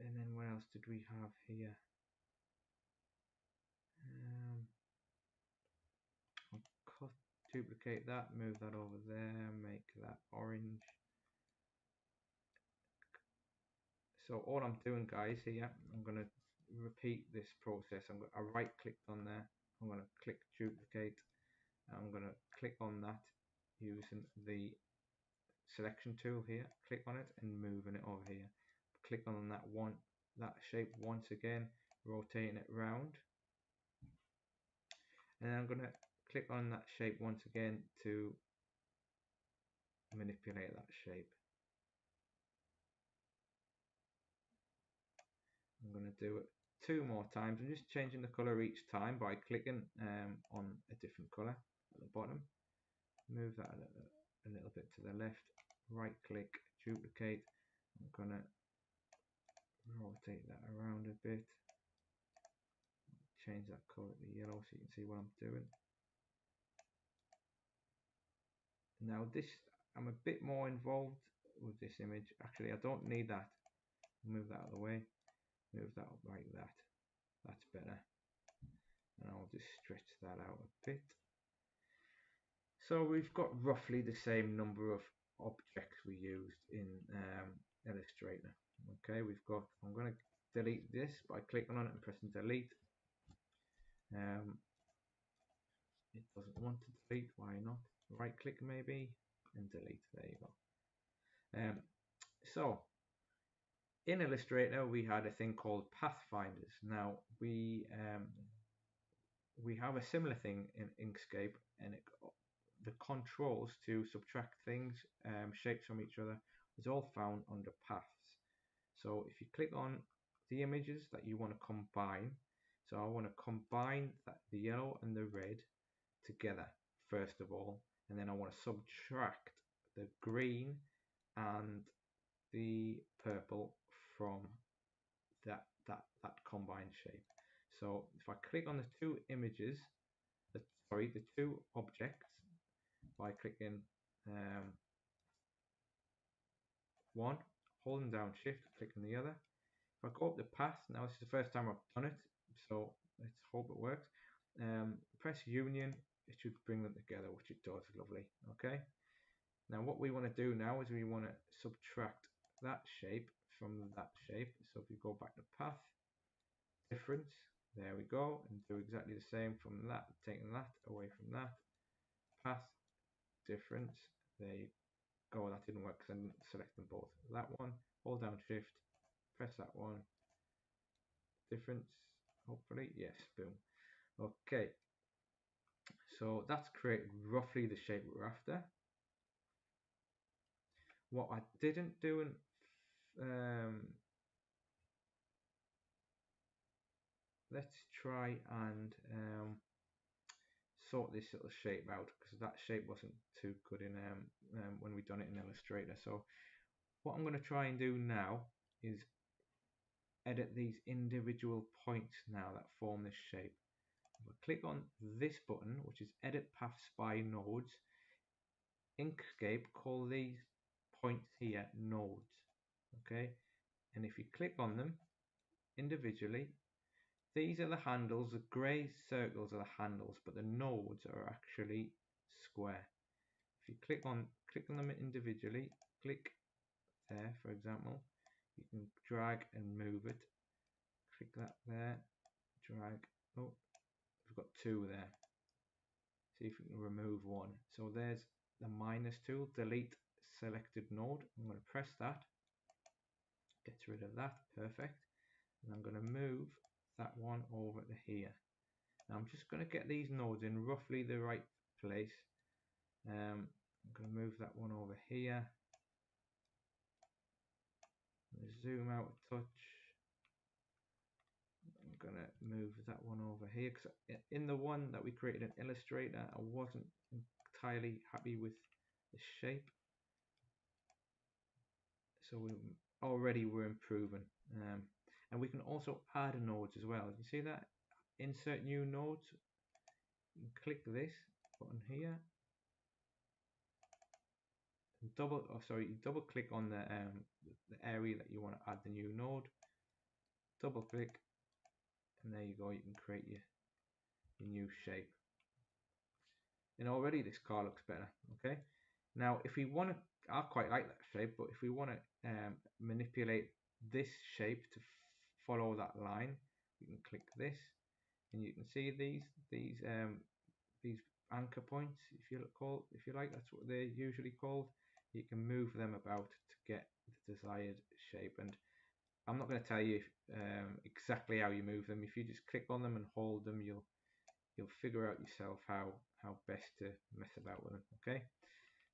Speaker 1: then what else did we have here? I'll cut, duplicate that, move that over there, make that orange. So all I'm doing, guys, here, I'm going to repeat this process. I right clicked on there. I'm going to click duplicate. I'm going to click on that using the selection tool here. Click on it and moving it over here. Click on that shape once again, rotating it round. And then I'm going to click on that shape once again to manipulate that shape. I'm going to do it 2 more times. I'm just changing the color each time by clicking on a different color at the bottom. Move that a little bit to the left, right click, duplicate. I'm going to rotate that around a bit, change that color to yellow so you can see what I'm doing. Now this, I'm a bit more involved with this image. Actually, I don't need that. Move that out of the way, move that up like that. That's better. And I'll just stretch that out a bit. So we've got roughly the same number of objects we used in Illustrator. Okay, we've got, I'm going to delete this by clicking on it and pressing delete. It doesn't want to delete, why not? Right click maybe and delete, there you go. So in Illustrator we had a thing called pathfinders. Now we have a similar thing in Inkscape, and the controls to subtract things, shapes from each other, is all found under paths. So if you click on the images that you want to combine, so I want to combine the yellow and the red together first of all, and then I want to subtract the green and the purple from that that combined shape. So if I click on the two images, the two objects by clicking one, holding down shift, clicking the other. If I go up the path, now this is the first time I've done it, so let's hope it works. Press union, it should bring them together, which it does. Lovely. Okay, now what we want to do now is we want to subtract that shape from that shape. So if you go back to path, difference, there we go, and do exactly the same from that, taking that away from that, path, difference, there you go. That didn't work because I didn't select them both. That one, hold down shift, press that one, difference, hopefully, yes, boom. Okay, so that's created roughly the shape we're after. What I didn't do in let's try and sort this little shape out, because that shape wasn't too good in when we done it in Illustrator. So what I'm going to try and do now is edit these individual points now that form this shape. If I click on this button, which is edit paths by nodes, Inkscape call these points here nodes. Okay, and if you click on them individually, these are the handles. The grey circles are the handles, but the nodes are actually square. If you click on them individually, click there, for example, you can drag and move it. Click that there, drag. Oh, we've got two there. See if we can remove one. So there's the minus tool, delete selected node. I'm going to press that, gets rid of that, perfect. And I'm going to move that one over to here. Now I'm just going to get these nodes in roughly the right place. I'm going to move that one over here. Zoom out a touch. I'm going to move that one over here, because in the one that we created in Illustrator, I wasn't entirely happy with the shape. So we're improving. And we can also add nodes as well. You see that? Insert new nodes. You can click this button here. Double click on the area that you want to add the new node. Double click, and there you go. You can create your new shape. And already this car looks better. Okay. Now, if we want to, I quite like that shape, but if we want to manipulate this shape to follow that line, you can click this, and you can see these anchor points, if you like, that's what they're usually called. You can move them about to get the desired shape, and I'm not going to tell you exactly how you move them. If you just click on them and hold them, you'll figure out yourself how best to mess about with them. Okay,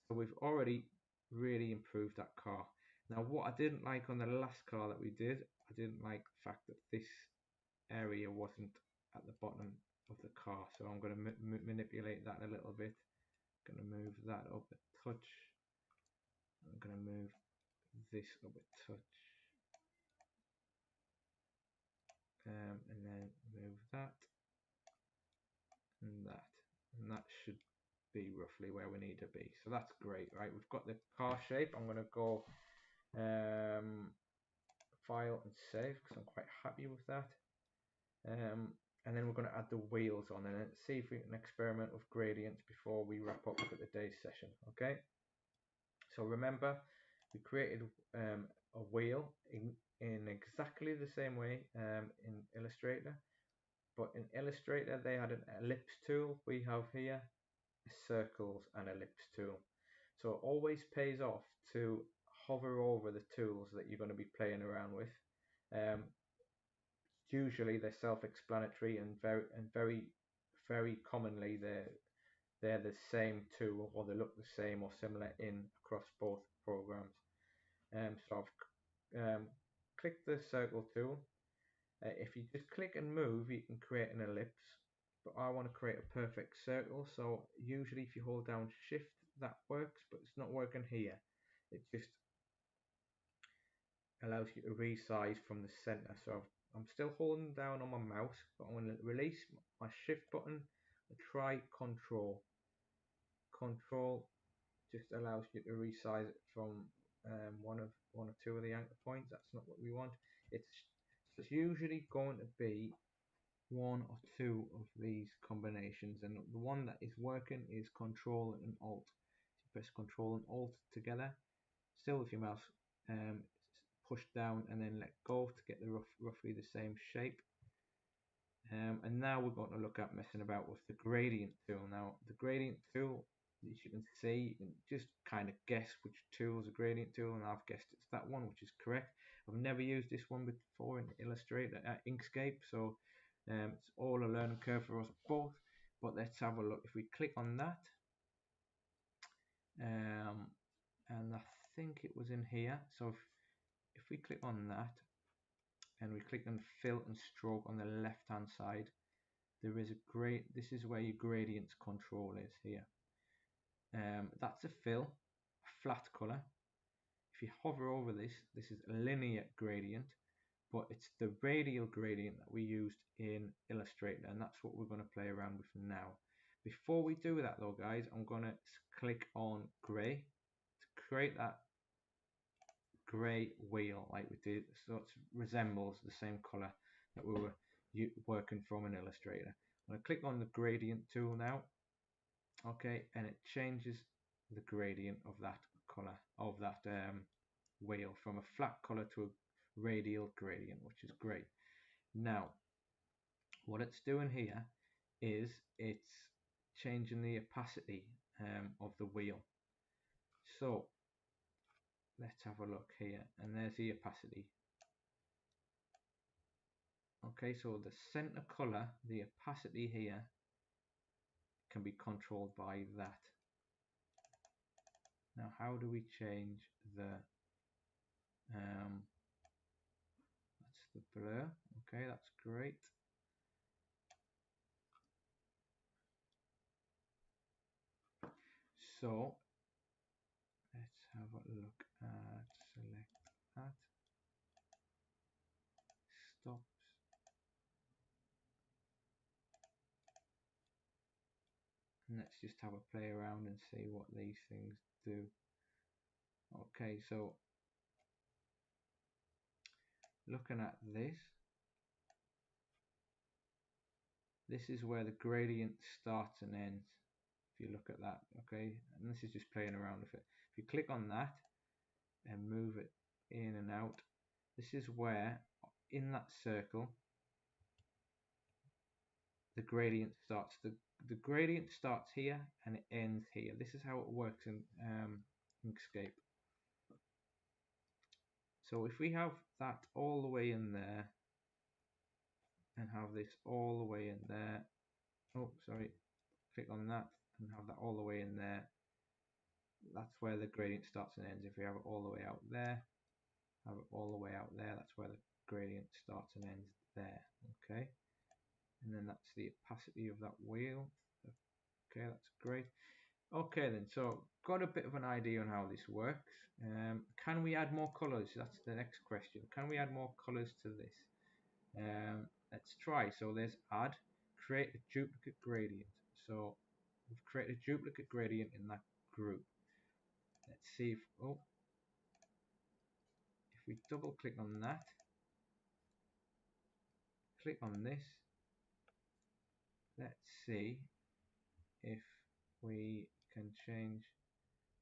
Speaker 1: so we've already really improved that car. Now, what I didn't like on the last car that we did, I didn't like the fact that this area wasn't at the bottom of the car, so I'm going to manipulate that a little bit. I'm going to move that up a touch. I'm going to move this up a touch, and then move that and that, and that should be roughly where we need to be. So that's great, right? We've got the car shape. I'm going to go file and save, because I'm quite happy with that. And then we're going to add the wheels on, and see if we can experiment with gradients before we wrap up for today's session. Okay, so remember, we created a wheel in exactly the same way in Illustrator, but in Illustrator they had an ellipse tool. We have here a circles and ellipse tool. So it always pays off to hover over the tools that you're going to be playing around with. Usually they're self-explanatory, and very commonly they're the same tool, or they look the same or similar across both programs. So I've clicked the circle tool. If you just click and move, you can create an ellipse, but I want to create a perfect circle. So usually if you hold down shift, that works, but it's not working here. It just allows you to resize from the center. So I'm still holding down on my mouse, but I'm going to release my shift button and try control. Control just allows you to resize it from one or two of the anchor points. That's not what we want. It's usually going to be one or two of these combinations, and the one that is working is Control and Alt. So press Control and Alt together, still with your mouse push down and then let go to get the roughly the same shape. And now we're going to look at messing about with the gradient tool. Now the gradient tool, as you can see, you can just kind of guess which tool is a gradient tool, and I've guessed it's that one, which is correct. I've never used this one before in Illustrator, Inkscape, so it's all a learning curve for us both. But let's have a look. If we click on that, and I think it was in here. So if we click on that and we click on fill and stroke on the left hand side, there is this is where your gradients control is here. That's a fill, a flat color. If you hover over this is a linear gradient, but it's the radial gradient that we used in Illustrator, and that's what we're going to play around with now. Before we do that though, guys, I'm going to click on gray to create that grey wheel like we did, so it resembles the same color that we were working from in Illustrator. I'm going to click on the gradient tool now, okay, and it changes the gradient of that color of that wheel from a flat color to a radial gradient, which is great. Now what it's doing here is it's changing the opacity of the wheel. So let's have a look here, and there's the opacity. Okay, so the center color, the opacity here, can be controlled by that. Now how do we change the that's the blur. Okay, that's great. So let's have a look at, select that, stops, and let's just have a play around and see what these things do. Okay, so looking at this is where the gradient starts and ends. If you look at that, okay, and this is just playing around with it. If you click on that and move it in and out, this is where in that circle the gradient starts. The gradient starts here and it ends here. This is how it works in Inkscape. So if we have that all the way in there and have this all the way in there, oh sorry, click on that and have that all the way in there, that's where the gradient starts and ends. If we have it all the way out there, have it all the way out there, that's where the gradient starts and ends there. Okay, and then that's the opacity of that wheel. Okay, that's great. Okay then, so got a bit of an idea on how this works. Can we add more colors? That's the next question. Can we add more colors to this? Let's try. So there's add, create a duplicate gradient. So we've created a duplicate gradient in that group. Let's see if, oh, if we double click on that, click on this, let's see if we can change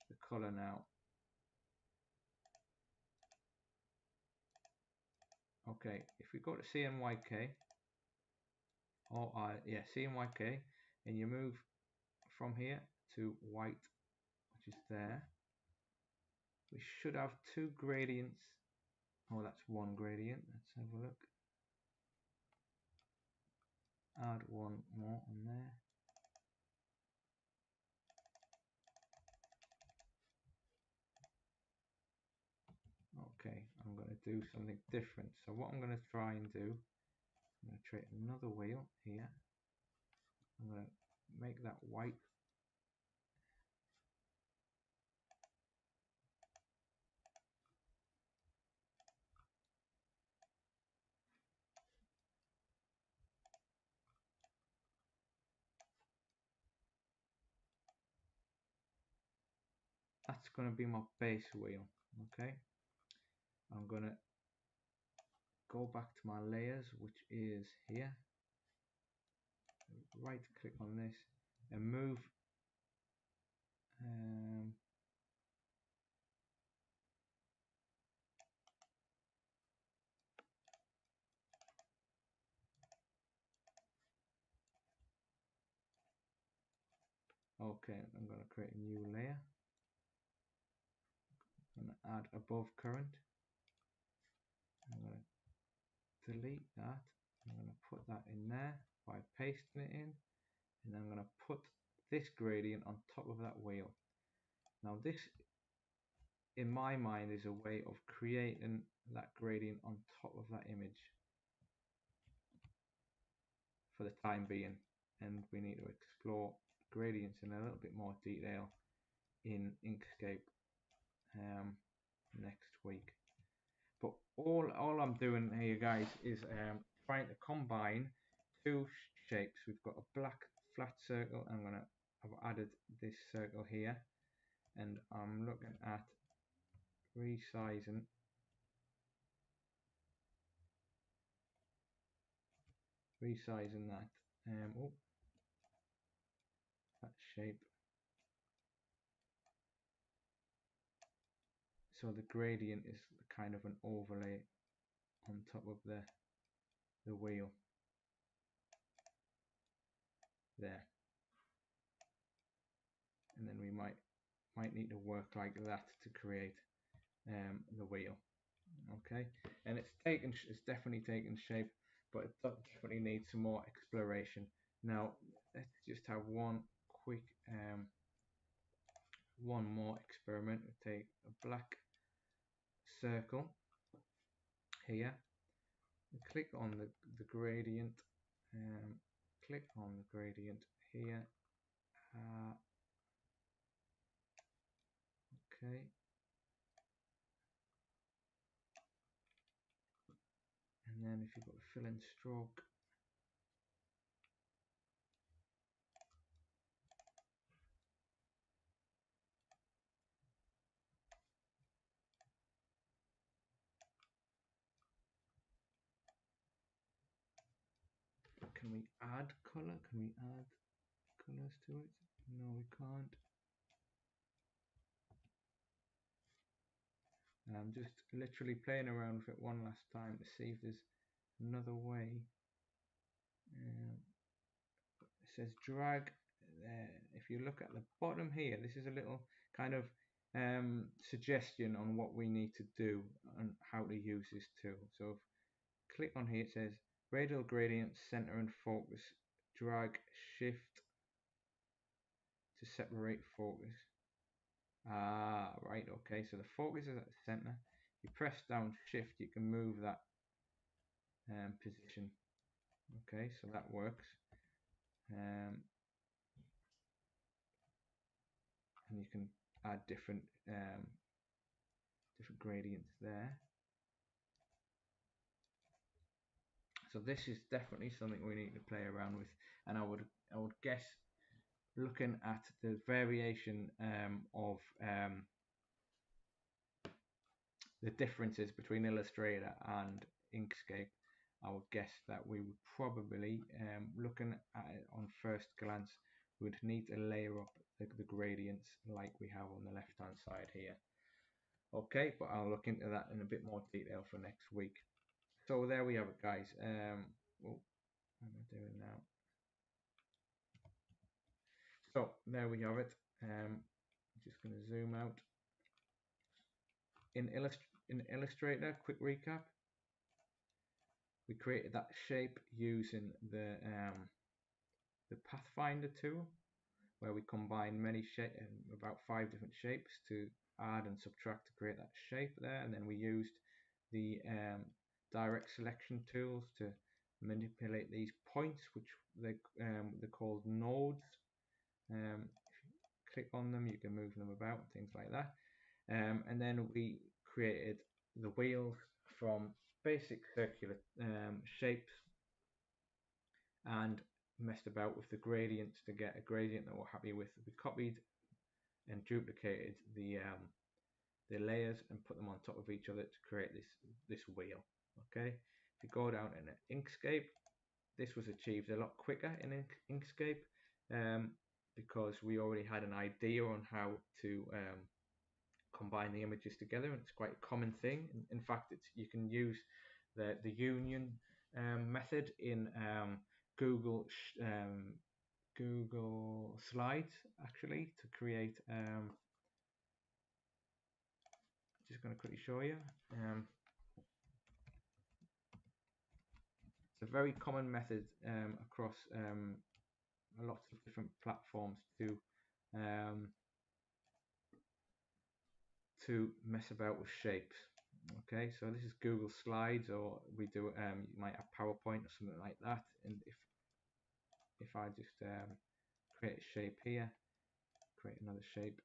Speaker 1: the color now. Okay, if we go to CMYK, or yeah, CMYK, and you move from here to white, which is there, we should have two gradients. Oh, that's one gradient. Let's have a look. Add one more on there. Okay, I'm going to do something different. So what I'm going to try and do, I'm going to create another wheel here. I'm going to make that white. that's going to be my base wheel. Okay, I'm going to go back to my layers, which is here. Right click on this and move okay, I'm going to create a new layer. I'm going to add above current. I'm going to delete that. I'm going to put that in there by pasting it in, and I'm going to put this gradient on top of that wheel. Now this, in my mind, is a way of creating that gradient on top of that image for the time being, and we need to explore gradients in a little bit more detail in Inkscape next week. But all I'm doing here, guys, is trying to combine two shapes. We've got a black flat circle. I've added this circle here, and I'm looking at resizing that that shape, so the gradient is kind of an overlay on top of the wheel there, and then we might need to work like that to create the wheel. Okay, and it's definitely taken shape, but it definitely needs some more exploration. Now let's just have one quick one more experiment. We'll take a black circle here, click on the gradient, click on the gradient here, okay, and then if you've got fill in stroke, can we add color? Can we add colors to it? No, we can't. I'm just literally playing around with it one last time to see if there's another way. It says drag. If you look at the bottom here, this is a little kind of suggestion on what we need to do and how to use this tool. So click on here, it says radial gradient, center and focus, drag shift to separate focus. Right, okay, so the focus is at the center. You press down shift, you can move that position. Okay, so that works. And you can add different gradients there. So this is definitely something we need to play around with, and I would guess, looking at the variation of the differences between Illustrator and Inkscape, I would guess that we would probably, looking at it on first glance, would need to layer up the gradients like we have on the left hand side here. Okay, but I'll look into that in a bit more detail for next week. So there we have it, guys. What am I doing now? So there we have it. I'm just going to zoom out. In Illustrator, quick recap. We created that shape using the pathfinder tool, where we combine about 5 different shapes to add and subtract to create that shape there, and then we used the direct selection tools to manipulate these points, which they're called nodes. If you click on them, you can move them about, things like that. And then we created the wheels from basic circular shapes and messed about with the gradients to get a gradient that we're happy with. We copied and duplicated the layers and put them on top of each other to create this wheel. Okay, if you go down in Inkscape, this was achieved a lot quicker in Inkscape because we already had an idea on how to combine the images together, and it's quite a common thing. In fact, you can use the union method in Google Google Slides actually to create. Just going to quickly show you. It's a very common method across lots of different platforms to mess about with shapes. Okay, so this is Google Slides, or we do you might have PowerPoint or something like that. And if I just create a shape here, create another shape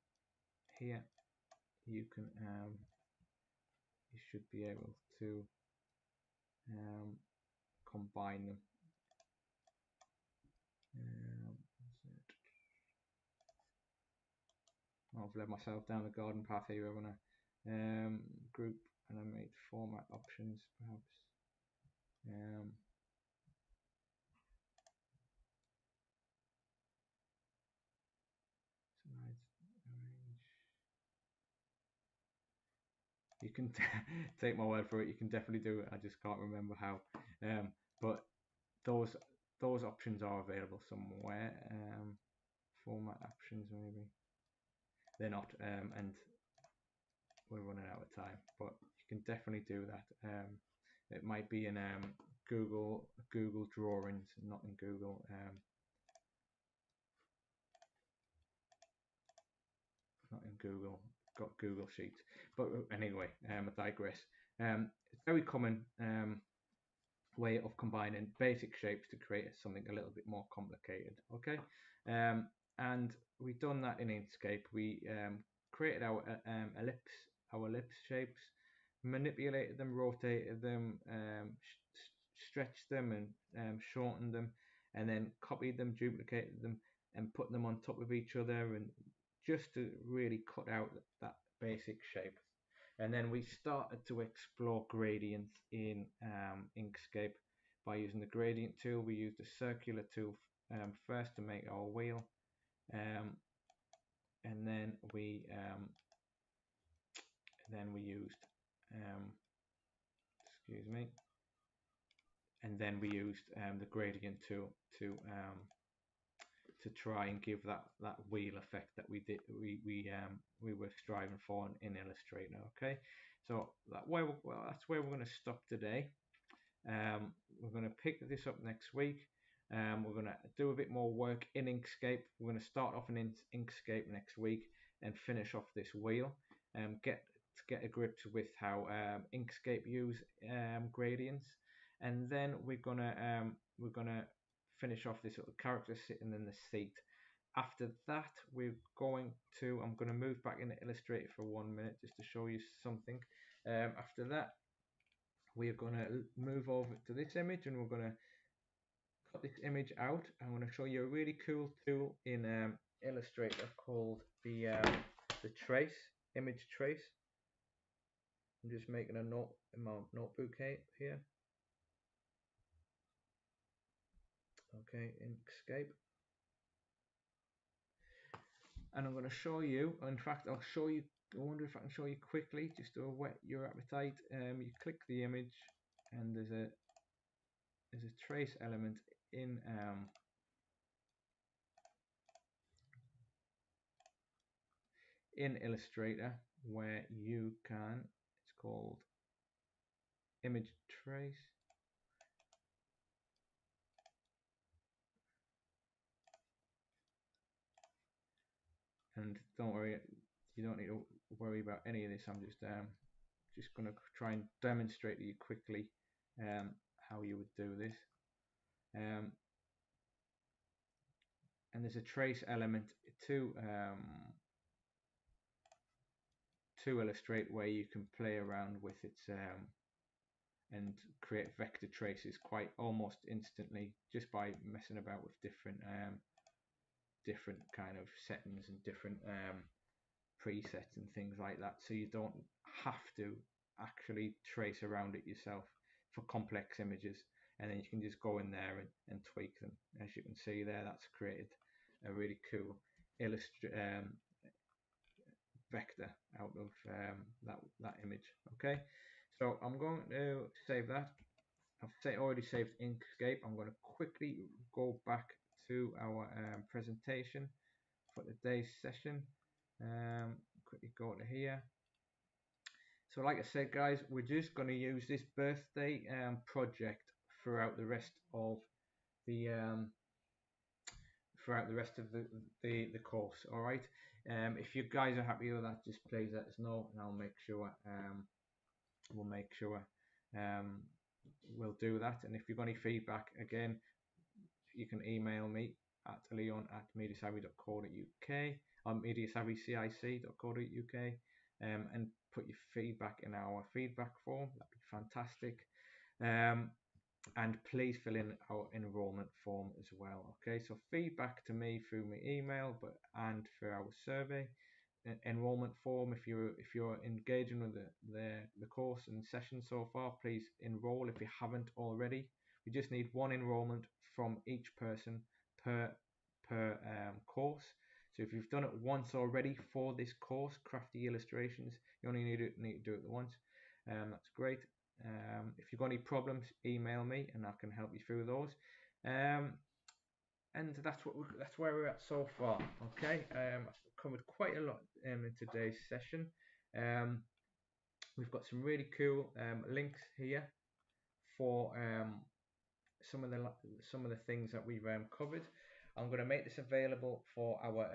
Speaker 1: here, you can you should be able to combine them. I've led myself down the garden path here. I want to group and I made format options perhaps. You can take my word for it. You can definitely do it. I just can't remember how. But those options are available somewhere. Format options maybe. They're not, and we're running out of time. But you can definitely do that. It might be in Google Drawings, not in Google. Not in Google. Got Google Sheets. But anyway, I digress. It's very common way of combining basic shapes to create something a little bit more complicated. Okay, and we've done that in Inkscape. We created our ellipse shapes, manipulated them, rotated them, stretched them, and shortened them, and then copied them, duplicated them, and put them on top of each other, and just to really cut out that basic shape. And then we started to explore gradients in Inkscape by using the gradient tool. We used the circular tool first to make our wheel, and then we used excuse me, and then we used the gradient tool to try and give that wheel effect that we were striving for in Illustrator. Okay, so that's where we're going to stop today. We're going to pick this up next week. We're going to do a bit more work in Inkscape. We're going to start off in Inkscape next week and finish off this wheel. Get a grip with how Inkscape use gradients, and then we're gonna finish off this little character sitting in the seat. After that, I'm going to move back into Illustrator for 1 minute just to show you something. After that, we're going to move over to this image, and we're going to cut this image out. I'm going to show you a really cool tool in Illustrator called the image trace. I'm just making a note in my notebook here. Okay, Inkscape. And I'm going to show you, in fact I'll show you, I wonder if I can show you quickly just to whet your appetite. You click the image and there's a trace element in Illustrator where you can, it's called image trace. And don't worry, you don't need to worry about any of this. I'm just going to try and demonstrate to you quickly how you would do this. And there's a trace element to Illustrate where you can play around with its and create vector traces quite almost instantly just by messing about with different kind of settings and different presets and things like that, so you don't have to actually trace around it yourself for complex images. And then you can just go in there and tweak them. As you can see there, that's created a really cool vector out of that image. Okay, so I'm going to save that. I've already saved Inkscape. I'm going to quickly go back to our presentation for today's session. Quickly go to here. So like I said, guys, we're just going to use this birthday project throughout the rest of the the course. All right. If you guys are happy with that, just please let us know, and I'll make sure we'll do that. And if you've got any feedback, again, you can email me at leon@mediasavvy.co.uk or mediasavvycic.co.uk, and put your feedback in our feedback form. That'd be fantastic. And please fill in our enrollment form as well. Okay, so feedback to me through my email, and for our survey enrollment form. If you're engaging with the course and session so far, please enroll if you haven't already. We just need one enrollment from each person per course. So if you've done it once already for this course, Crafty Illustrations, you only need to do it once. That's great. If you've got any problems, email me and I can help you through those. And that's where we're at so far. Okay, I've covered quite a lot in today's session. We've got some really cool links here for some of the things that we've covered. I'm going to make this available for our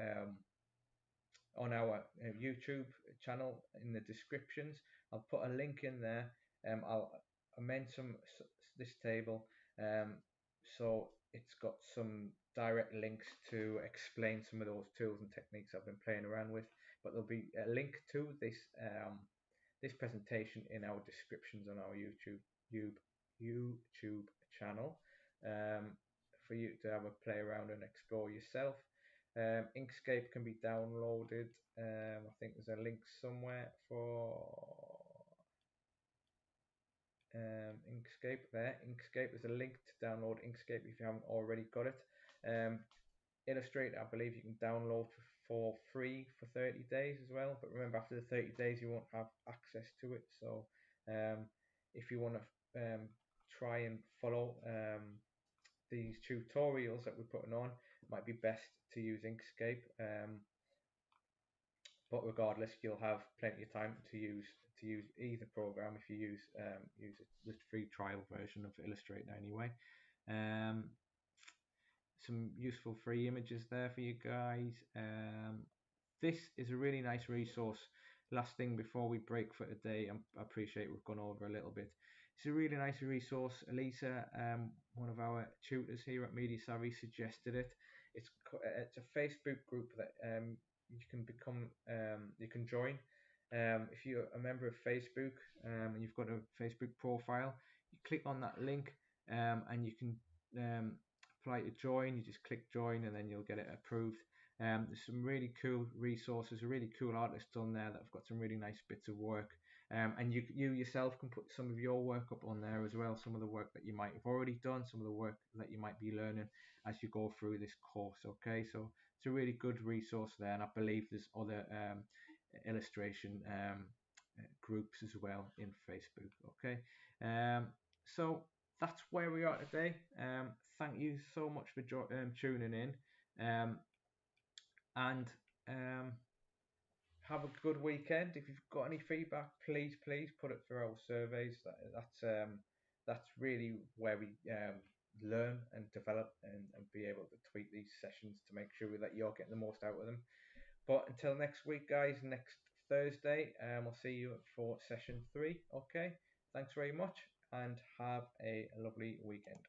Speaker 1: on our YouTube channel in the descriptions. I'll put a link in there. I'll amend this table so it's got some direct links to explain some of those tools and techniques I've been playing around with. But there'll be a link to this this presentation in our descriptions on our YouTube channel for you to have a play around and explore yourself. Inkscape can be downloaded. I think there's a link somewhere for Inkscape there. Inkscape, there's a link to download Inkscape if you haven't already got it. Illustrator, I believe you can download for free for 30 days as well. But remember, after the 30 days, you won't have access to it. So if you want to try and follow these tutorials that we're putting on, it might be best to use Inkscape. But regardless, you'll have plenty of time to use either program if you use the free trial version of Illustrator anyway. Some useful free images there for you guys. This is a really nice resource. Last thing before we break for today, I appreciate we've gone over a little bit. It's a really nice resource. Elisa, one of our tutors here at Media Savvy, suggested it. It's a Facebook group that you can join. If you're a member of Facebook and you've got a Facebook profile, you click on that link and you can apply to join. You just click join and then you'll get it approved. There's some really cool resources, a really cool artist on there that have got some really nice bits of work. And you yourself can put some of your work up on there as well, some of the work that you might have already done, some of the work that you might be learning as you go through this course. Okay, so it's a really good resource there, and I believe there's other illustration groups as well in Facebook. Okay, so that's where we are today. Thank you so much for tuning in, and have a good weekend. If you've got any feedback, please put it through our surveys. That's really where we learn and develop and be able to tweak these sessions to make sure that you're getting the most out of them. But until next week, guys, next Thursday, I'll see you for session 3. Okay, thanks very much and have a lovely weekend.